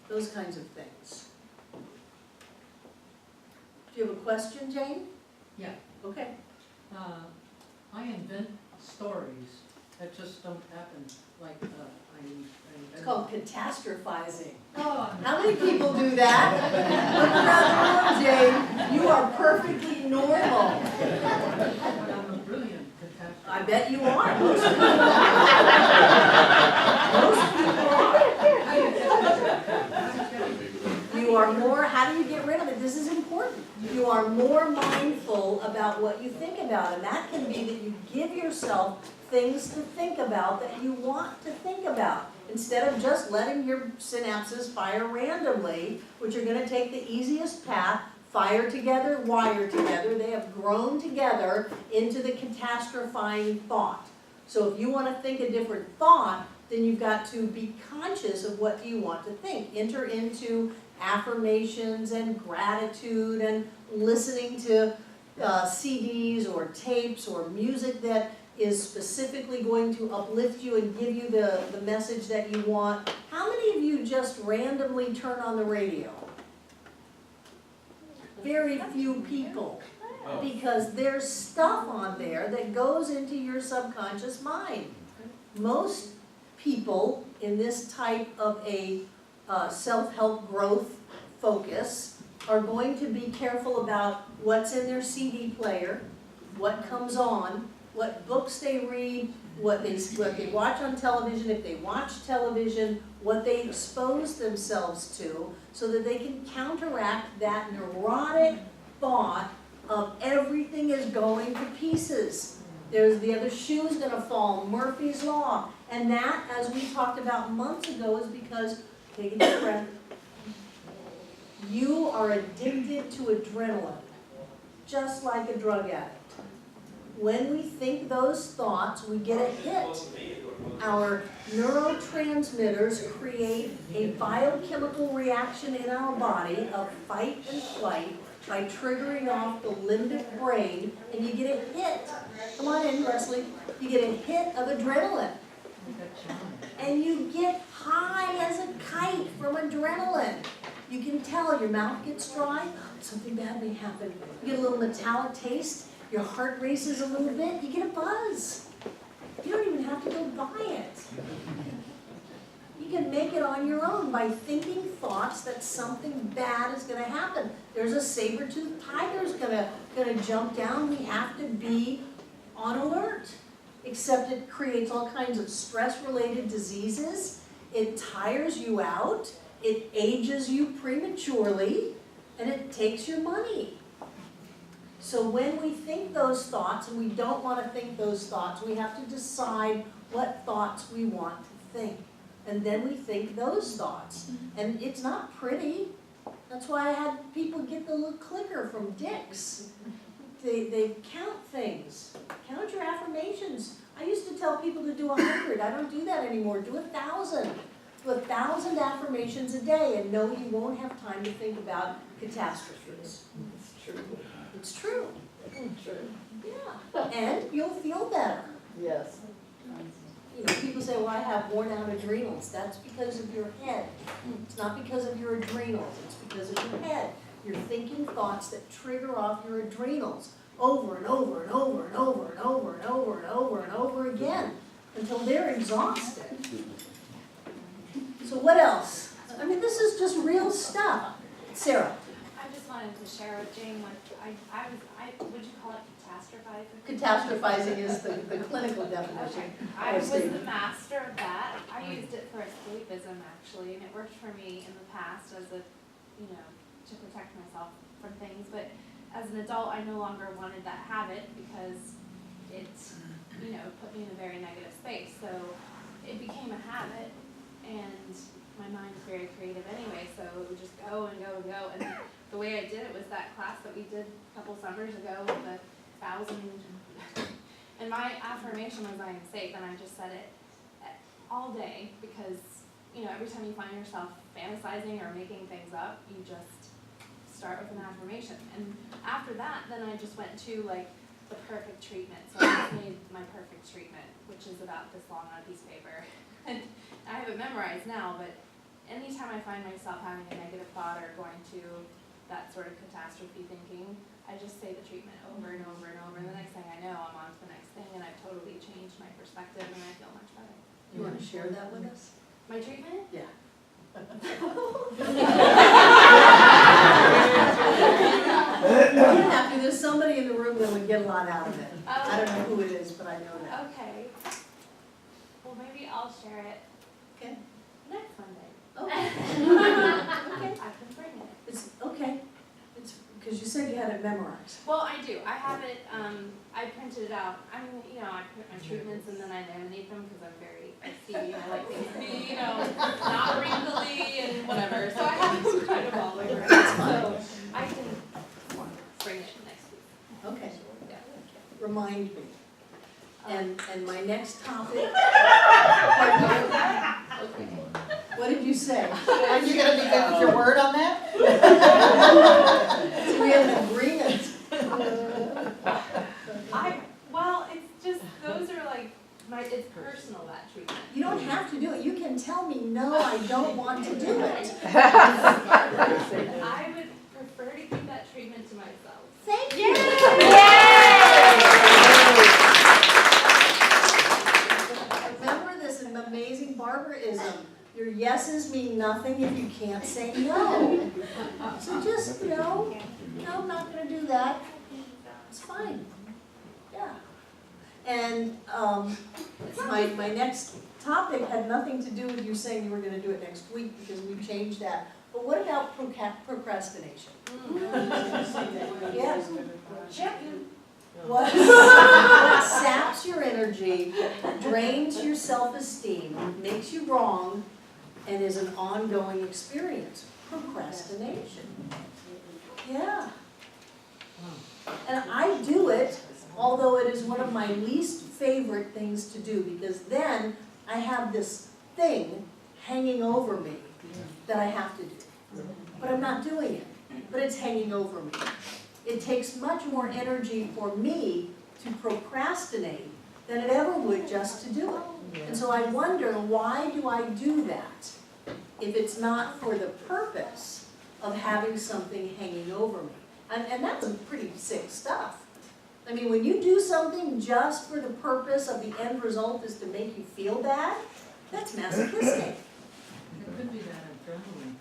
Those kinds of things. Do you have a question, Jane? Yeah. Okay. I invent stories that just don't happen, like, It's called catastrophizing. Oh, How many people do that? Look around the room, Jane. You are perfectly normal. but I'm a brilliant catastrophe. I bet you are. Most people are. You are more, how do you get rid of it? This is important. You are more mindful about what you think about, and that can be that you give yourself things to think about that you want to think about, instead of just letting your synapses fire randomly, which are going to take the easiest path, fire together, wire together. They have grown together into the catastrophizing thought. So if you want to think a different thought, then you've got to be conscious of what you want to think. Enter into affirmations and gratitude and listening to CDs or tapes or music that is specifically going to uplift you and give you the message that you want. How many of you just randomly turn on the radio? Very few people, because there's stuff on there that goes into your subconscious mind. Most people in this type of a self-help growth focus are going to be careful about what's in their CD player, what comes on, what books they read, what they watch on television, if they watch television, what they expose themselves to, so that they can counteract that neurotic thought of everything is going to pieces. There's the other shoe's gonna fall, Murphy's Law. And that, as we talked about months ago, is because, take a deep breath, you are addicted to adrenaline, just like a drug addict. When we think those thoughts, we get a hit. Our neurotransmitters create a biochemical reaction in our body of fight and flight by triggering off the limbic brain, and you get a hit. Come on in, Leslie. You get a hit of adrenaline. And you get high as a kite from adrenaline. You can tell your mouth gets dry, something bad may happen. You get a little metallic taste, your heart races a little bit, you get a buzz. You don't even have to go buy it. You can make it on your own by thinking thoughts that something bad is gonna happen. There's a saber-toothed tiger's gonna jump down. We have to be on alert. Except it creates all kinds of stress-related diseases. It tires you out. It ages you prematurely, and it takes your money. So when we think those thoughts, and we don't want to think those thoughts, we have to decide what thoughts we want to think. And then we think those thoughts. And it's not pretty. That's why I had people get the little clicker from Dick's. They count things. Count your affirmations. I used to tell people to do 100. I don't do that anymore. Do 1,000. Do 1,000 affirmations a day, and no, you won't have time to think about catastrophes. It's true. It's true. True. Yeah. And you'll feel better. Yes. You know, people say, well, I have worn out adrenals. That's because of your head. It's not because of your adrenals. It's because of your head. You're thinking thoughts that trigger off your adrenals over and over and over and over and over and over and over and over again until they're exhausted. So what else? I mean, this is just real stuff. Sarah. I just wanted to share with Jane what would you call it catastrophizing? Catastrophizing is the clinical definition. Okay. I was the master of that. I used it for escapism actually, and it worked for me in the past as a, to protect myself from things. But as an adult, I no longer wanted that habit because it, put me in a very negative space. So it became a habit, and my mind is very creative anyway, so it would just go and go and go. And the way I did it was that class that we did a couple summers ago with the 1,000. And my affirmation was, I am safe, and I just said it all day because, every time you find yourself fantasizing or making things up, you just start with an affirmation. And after that, then I just went to the perfect treatment. So I just made my perfect treatment, which is about this long on a piece of paper. And I have it memorized now, but anytime I find myself having a negative thought or going to that sort of catastrophe thinking, I just say the treatment over and over and over, and the next thing I know, I'm on to the next thing, and I've totally changed my perspective, and I feel much better. You want to share that with us? My treatment? Yeah. You don't have to. There's somebody in the room that would get a lot out of it. I don't know who it is, but I know that. Okay. Well, maybe I'll share it. Okay. Next Monday. Okay. Okay. I can bring it. It's okay. It's because you said you had it memorized. Well, I do. I have it. I printed it out. I put my treatments and then I laminate them because I'm very SC. I like things to be, not wrinkly and whatever. So I have them kind of all over. So I can bring it next week. Okay. Yeah. Remind me. And my next topic. What did you say? Are you gonna be good with your word on that? So we have an agreement. Well, it's just, those me, no, I don't want to do it. I would prefer to keep that treatment to myself. Thank you. Remember this amazing barbarism. Your yeses mean nothing if you can't say no. So just, no, I'm not gonna do that. It's fine. Yeah. And my next topic had nothing to do with you saying you were gonna do it next week because we changed that. But what about procrastination? Yeah. What saps your energy, drains your self-esteem, makes you wrong, and is an ongoing experience? Procrastination. Yeah. And I do it, although it is one of my least favorite things to do, because then I have this thing hanging over me that I have to do. But I'm not doing it, but it's hanging over me. It takes much more energy for me to procrastinate than it ever would just to do it. And so I wonder, why do I do that if it's not for the purpose of having something hanging over me? And that's some pretty sick stuff. I mean, when you do something just for the purpose of the end result is to make you feel bad, that's masochistic. It could be that adrenaline thing.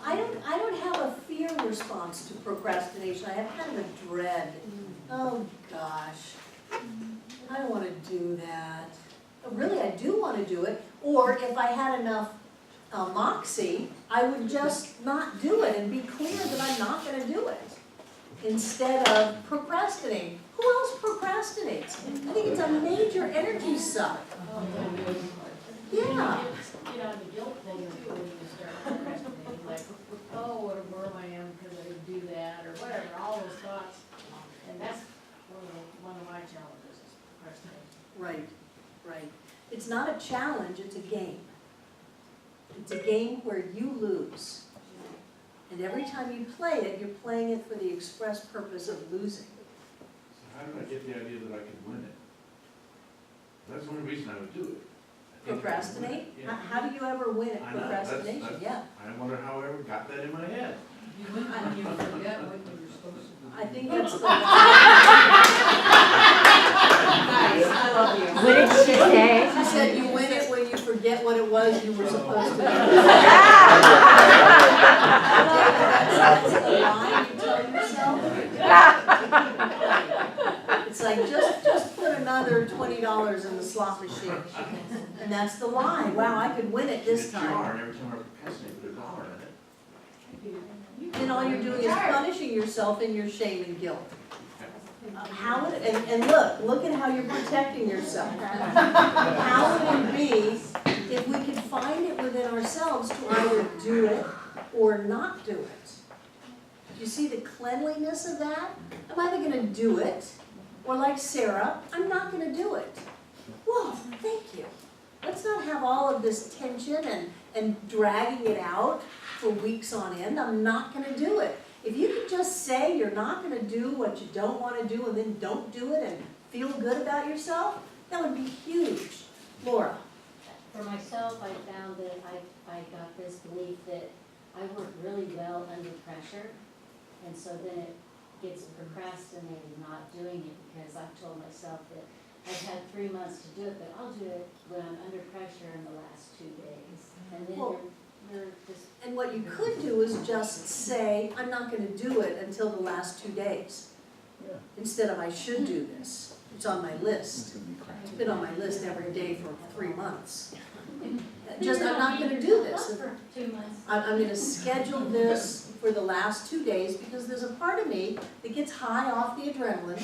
I don't have a fear response to procrastination. I have kind of a dread. Oh gosh, I don't want to do that. But really, I do want to do it. Or if I had enough moxie, I would just not do it and be clear that I'm not going to do it, instead of procrastinating. Who else procrastinates? I think it's a major energy suck. Yeah. Get out of the guilt thing too when you start procrastinating, like, oh, what a worm I am because I didn't do that, or whatever, all those thoughts. And that's one of my challenges is procrastinating. Right, right. It's not a challenge, it's a game. It's a game where you lose. And every time you play it, you're playing it for the express purpose of losing. So how did I get the idea that I could win it? That's the only reason I would do it. Procrastinate? Yeah. How do you ever win at I know, procrastination? that's- Yeah. I wonder how I ever got that in my head. You win when you forget what you were supposed to do. I think that's the. Nice, I love you. What did she say? She said you win it when you forget what it was you were supposed to do. That's the line you tell yourself. It's like, just put another $20 in the slot machine. And that's the line. Wow, I could win it this Get a jar, time. and every time I procrastinate, put a dollar in it. And all you're doing is punishing yourself in your shame and guilt. And look at how you're protecting yourself. How would it be if we could find it within ourselves to either do it or not do it? Do you see the cleanliness of that? I'm either going to do it, or like Sarah, I'm not going to do it. Whoa, thank you. Let's not have all of this tension and dragging it out for weeks on end. I'm not going to do it. If you could just say you're not going to do what you don't want to do and then don't do it and feel good about yourself, that would be huge. Laura. For myself, I found that I got this belief that I work really well under pressure, and so then it gets procrastinated not doing it because I've told myself that I've had 3 months to do it, but I'll do it when I'm under pressure in the last 2 days. And then Well, you're just. And what you could do is just say, I'm not going to do it until the last 2 days. Instead of I should do this. It's on my list. It's been on my list every day for 3 months. Just, I'm not going to do this. For 2 months. I'm going to schedule this for the last 2 days because there's a part of me that gets high off the adrenaline,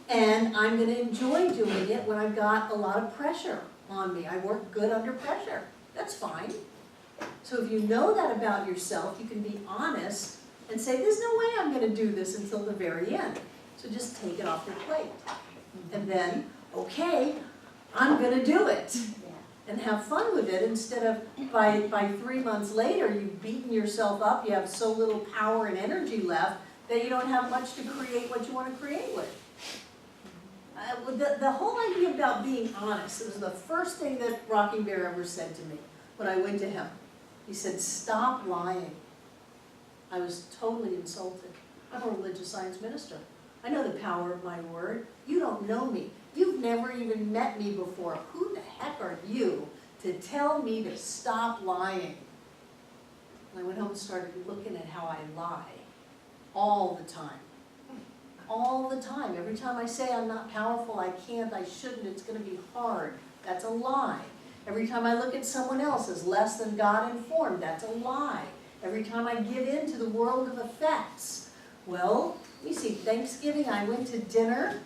and I'm going to enjoy doing it when I've got a lot of pressure on me. I work good under pressure. That's fine. So if you know that about yourself, you can be honest and say, there's no way I'm going to do this until the very end. So just take it off your plate. And then, okay, I'm going to do it. And have fun with it instead of by 3 months later you've beaten yourself up, you have so little power and energy left that you don't have much to create what you want to create with. The whole idea about being honest, it was the first thing that Rocking Bear ever said to me when I went to him. He said, stop lying. I was totally insulted. I'm a religious science minister. I know the power of my word. You don't know me. You've never even met me before. Who the heck are you to tell me to stop lying? And I went home and started looking at how I lie all the time. All the time. Every time I say I'm not powerful, I can't, I shouldn't, it's going to be hard. That's a lie. Every time I look at someone else as less than God informed, that's a lie. Every time I give in to the world of effects. Well, you see, Thanksgiving I went to dinner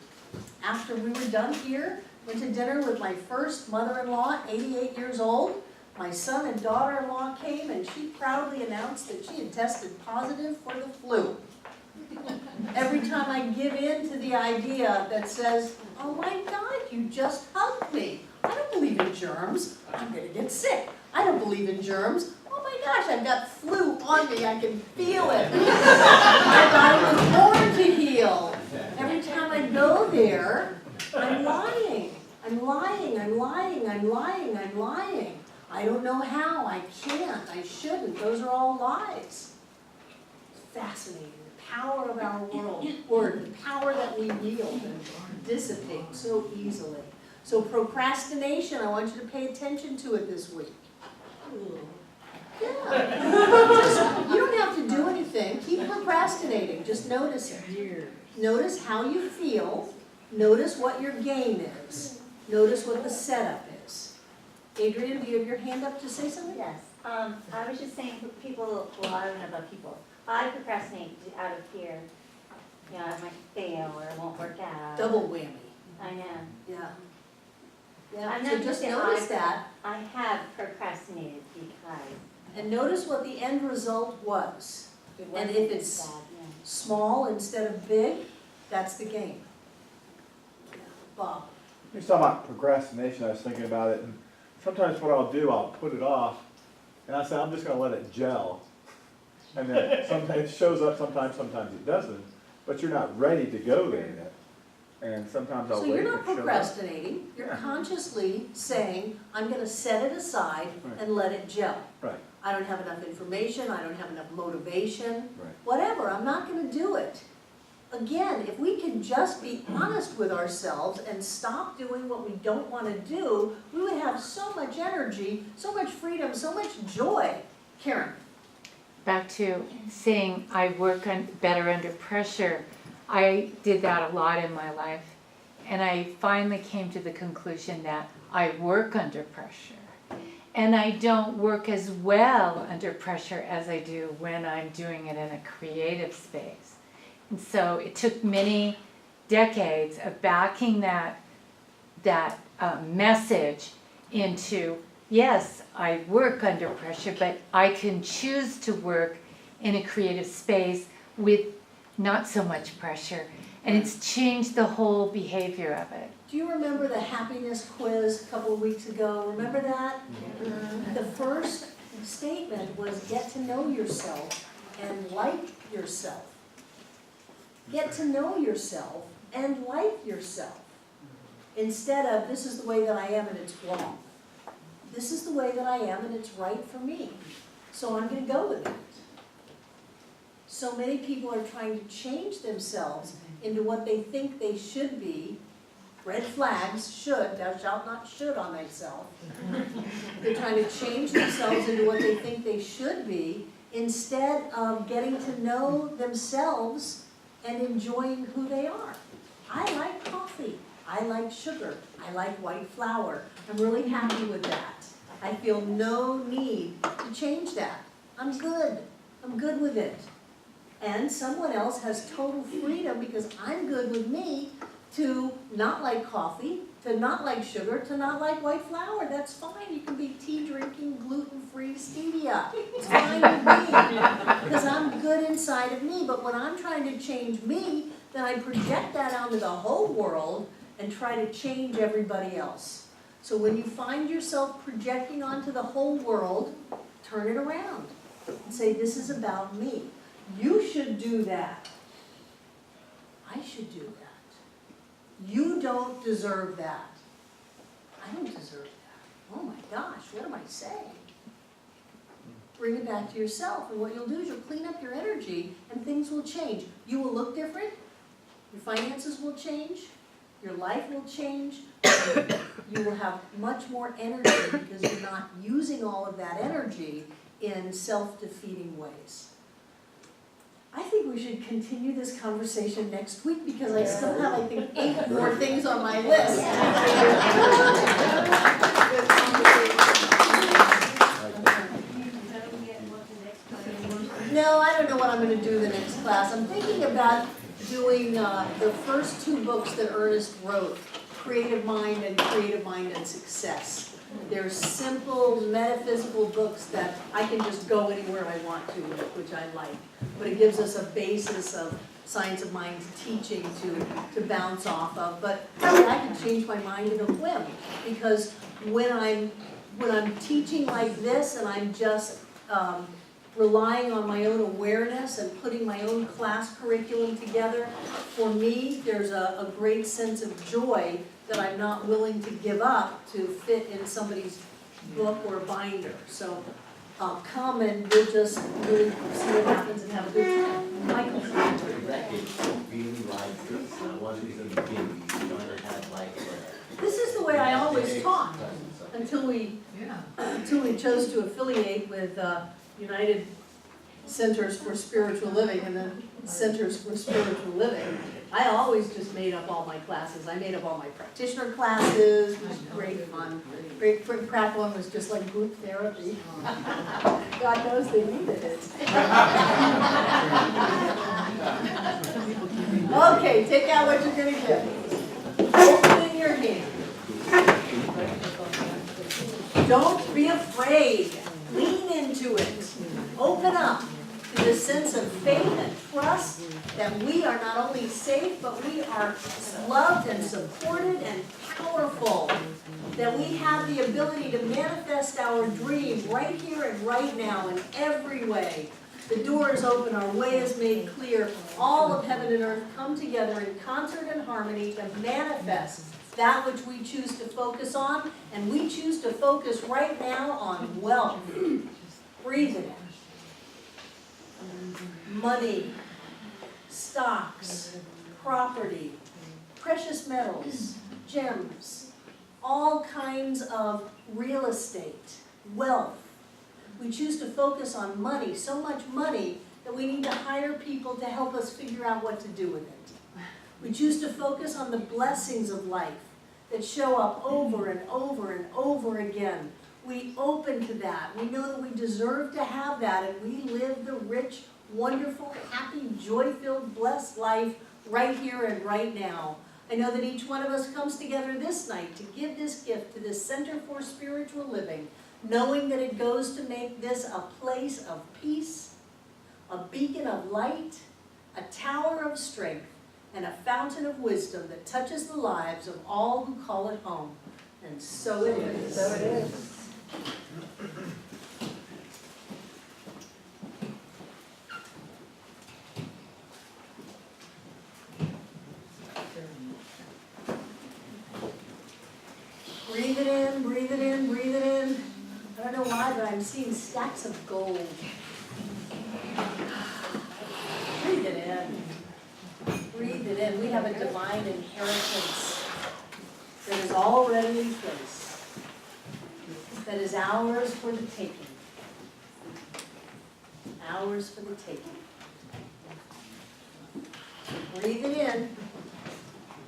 after we were done here. Went to dinner with my first mother-in-law, 88 years old. My son and daughter-in-law came and she proudly announced that she had tested positive for the flu. Every time I give in to the idea that says, oh my God, you just hugged me. I don't believe in germs. I'm going to get sick. I don't believe in germs. Oh my gosh, I've got flu on me. I can feel it. I thought it was born to heal. Every time I go there, I'm lying. I'm lying. I'm lying. I'm lying. I'm lying. I don't know how. I can't. I shouldn't. Those are all lies. It's fascinating. Power of our word, the power that we wield and dissipate so easily. So procrastination, I want you to pay attention to it this week. Yeah. You don't have to do anything. Keep procrastinating. Just notice it. Notice how you feel. Notice what your game is. Notice what the setup is. Adrian, do you have your hand up to say something? Yes. I was just saying for people, well, I don't know about people. I procrastinate out of fear. You know, I might fail or it won't work out. Double whammy. I know. Yeah. Yeah, I'm so not just just notice that. I have procrastinated because. And notice what the end result was. It And wasn't if it's bad, yeah. small instead of big, that's the game. Bob. You're talking about procrastination, I was thinking about it, and sometimes what I'll do, I'll put it off, and I say, I'm just gonna let it gel. And then sometimes it shows up, sometimes it doesn't, but you're not ready to go there yet. And sometimes I'll So wait you're to not show up. procrastinating, you're Yeah. consciously saying, I'm gonna set it aside and let it gel. Right. I don't have enough information, I don't have enough motivation, Right. whatever, I'm not gonna do it. Again, if we can just be honest with ourselves and stop doing what we don't want to do, we would have so much energy, so much freedom, so much joy. Karen. Back to saying I work better under pressure. I did that a lot in my life. And I finally came to the conclusion that I work under pressure. And I don't work as well under pressure as I do when I'm doing it in a creative space. And so it took many decades of backing that message into, yes, I work under pressure, but I can choose to work in a creative space with not so much pressure. And it's changed the whole behavior of it. Do you remember the happiness quiz a couple of weeks ago? Remember that? The first statement was get to know yourself and like yourself. Get to know yourself and like yourself. Instead of, this is the way that I am and it's wrong. This is the way that I am and it's right for me. So I'm going to go with it. So many people are trying to change themselves into what they think they should be. Red flags, should, thou shalt not should on thyself. They're trying to change themselves into what they think they should be instead of getting to know themselves and enjoying who they are. I like coffee. I like sugar. I like white flour. I'm really happy with that. I feel no need to change that. I'm good. I'm good with it. And someone else has total freedom because I'm good with me to not like coffee, to not like sugar, to not like white flour. That's fine. You can be tea drinking, gluten-free stevia. It's fine with me because I'm good inside of me. But when I'm trying to change me, then I project that onto the whole world and try to change everybody else. So when you find yourself projecting onto the whole world, turn it around and say, this is about me. You should do that. I should do that. You don't deserve that. I don't deserve that. Oh my gosh, what am I saying? Bring it back to yourself, and what you'll do is you'll clean up your energy and things will change. You will look different, your finances will change, your life will change, you will have much more energy because you're not using all of that energy in self-defeating ways. I think we should continue this conversation next week because I still have, I think, 8 more things on my list. No, I don't know what I'm going to do the next class. I'm thinking about doing the first 2 books that Ernest wrote, Creative Mind and Success. They're simple, metaphysical books that I can just go anywhere I want to with, which I like. But it gives us a basis of science of mind teaching to bounce off of. But really, I can change my mind in a whim, because when I'm teaching like this and I'm just relying on my own awareness and putting my own class curriculum together, for me, there's a great sense of joy that I'm not willing to give up to fit in somebody's book or binder. So come and we'll just really see what happens and have a good time. Michael. Really like this. I wanted to begin. You want to have like. This is the way I always taught until we chose to affiliate with United Centers for Spiritual Living and then Centers for Spiritual Living. I always just made up all my classes. I made up all my practitioner classes, which was great fun. Great Pratt one was just like group therapy. God knows they needed it. Okay, take out what you're going to give. Open in your hand. Don't be afraid. Lean into it. Open up to the sense of faith and trust that we are not only safe, but we are loved and supported and powerful. That we have the ability to manifest our dream right here and right now in every way. The door is open, our way is made clear. All of heaven and earth come together in concert and harmony to manifest that which we choose to focus on, and we choose to focus right now on wealth. Breathe it in. Money, stocks, property, precious metals, gems, all kinds of real estate, wealth. We choose to focus on money, so much money that we need to hire people to help us figure out what to do with it. We choose to focus on the blessings of life that show up over and over and over again. We open to that. We know that we deserve to have that, and we live the rich, wonderful, happy, joy-filled, blessed life right here and right now. I know that each one of us comes together this night to give this gift to this Center for Spiritual Living, knowing that it goes to make this a place of peace, a beacon of light, a tower of strength, and a fountain of wisdom that touches the lives of all who call it home. And so it is. So it is. Breathe it in, breathe it in, breathe it in. I don't know why, but I'm seeing stacks of gold. Breathe it in. Breathe it in. We have a divine inheritance that is already in place, that is ours for the taking. Ours for the taking. Breathe it in.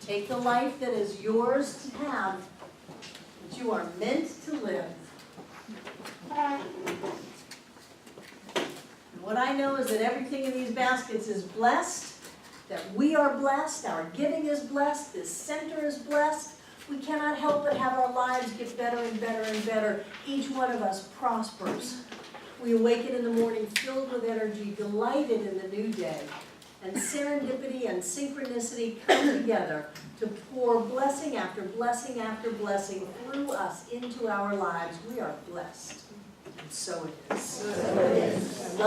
Take the life that is yours to have, that you are meant to live. And what I know is that everything in these baskets is blessed, that we are blessed, our giving is blessed, this center is blessed. We cannot help but have our lives get better and better and better. Each one of us prospers. We awaken in the morning filled with energy, delighted in the new day. And serendipity and synchronicity come together to pour blessing after blessing after blessing through us into our lives. We are blessed. And so it is. So it is.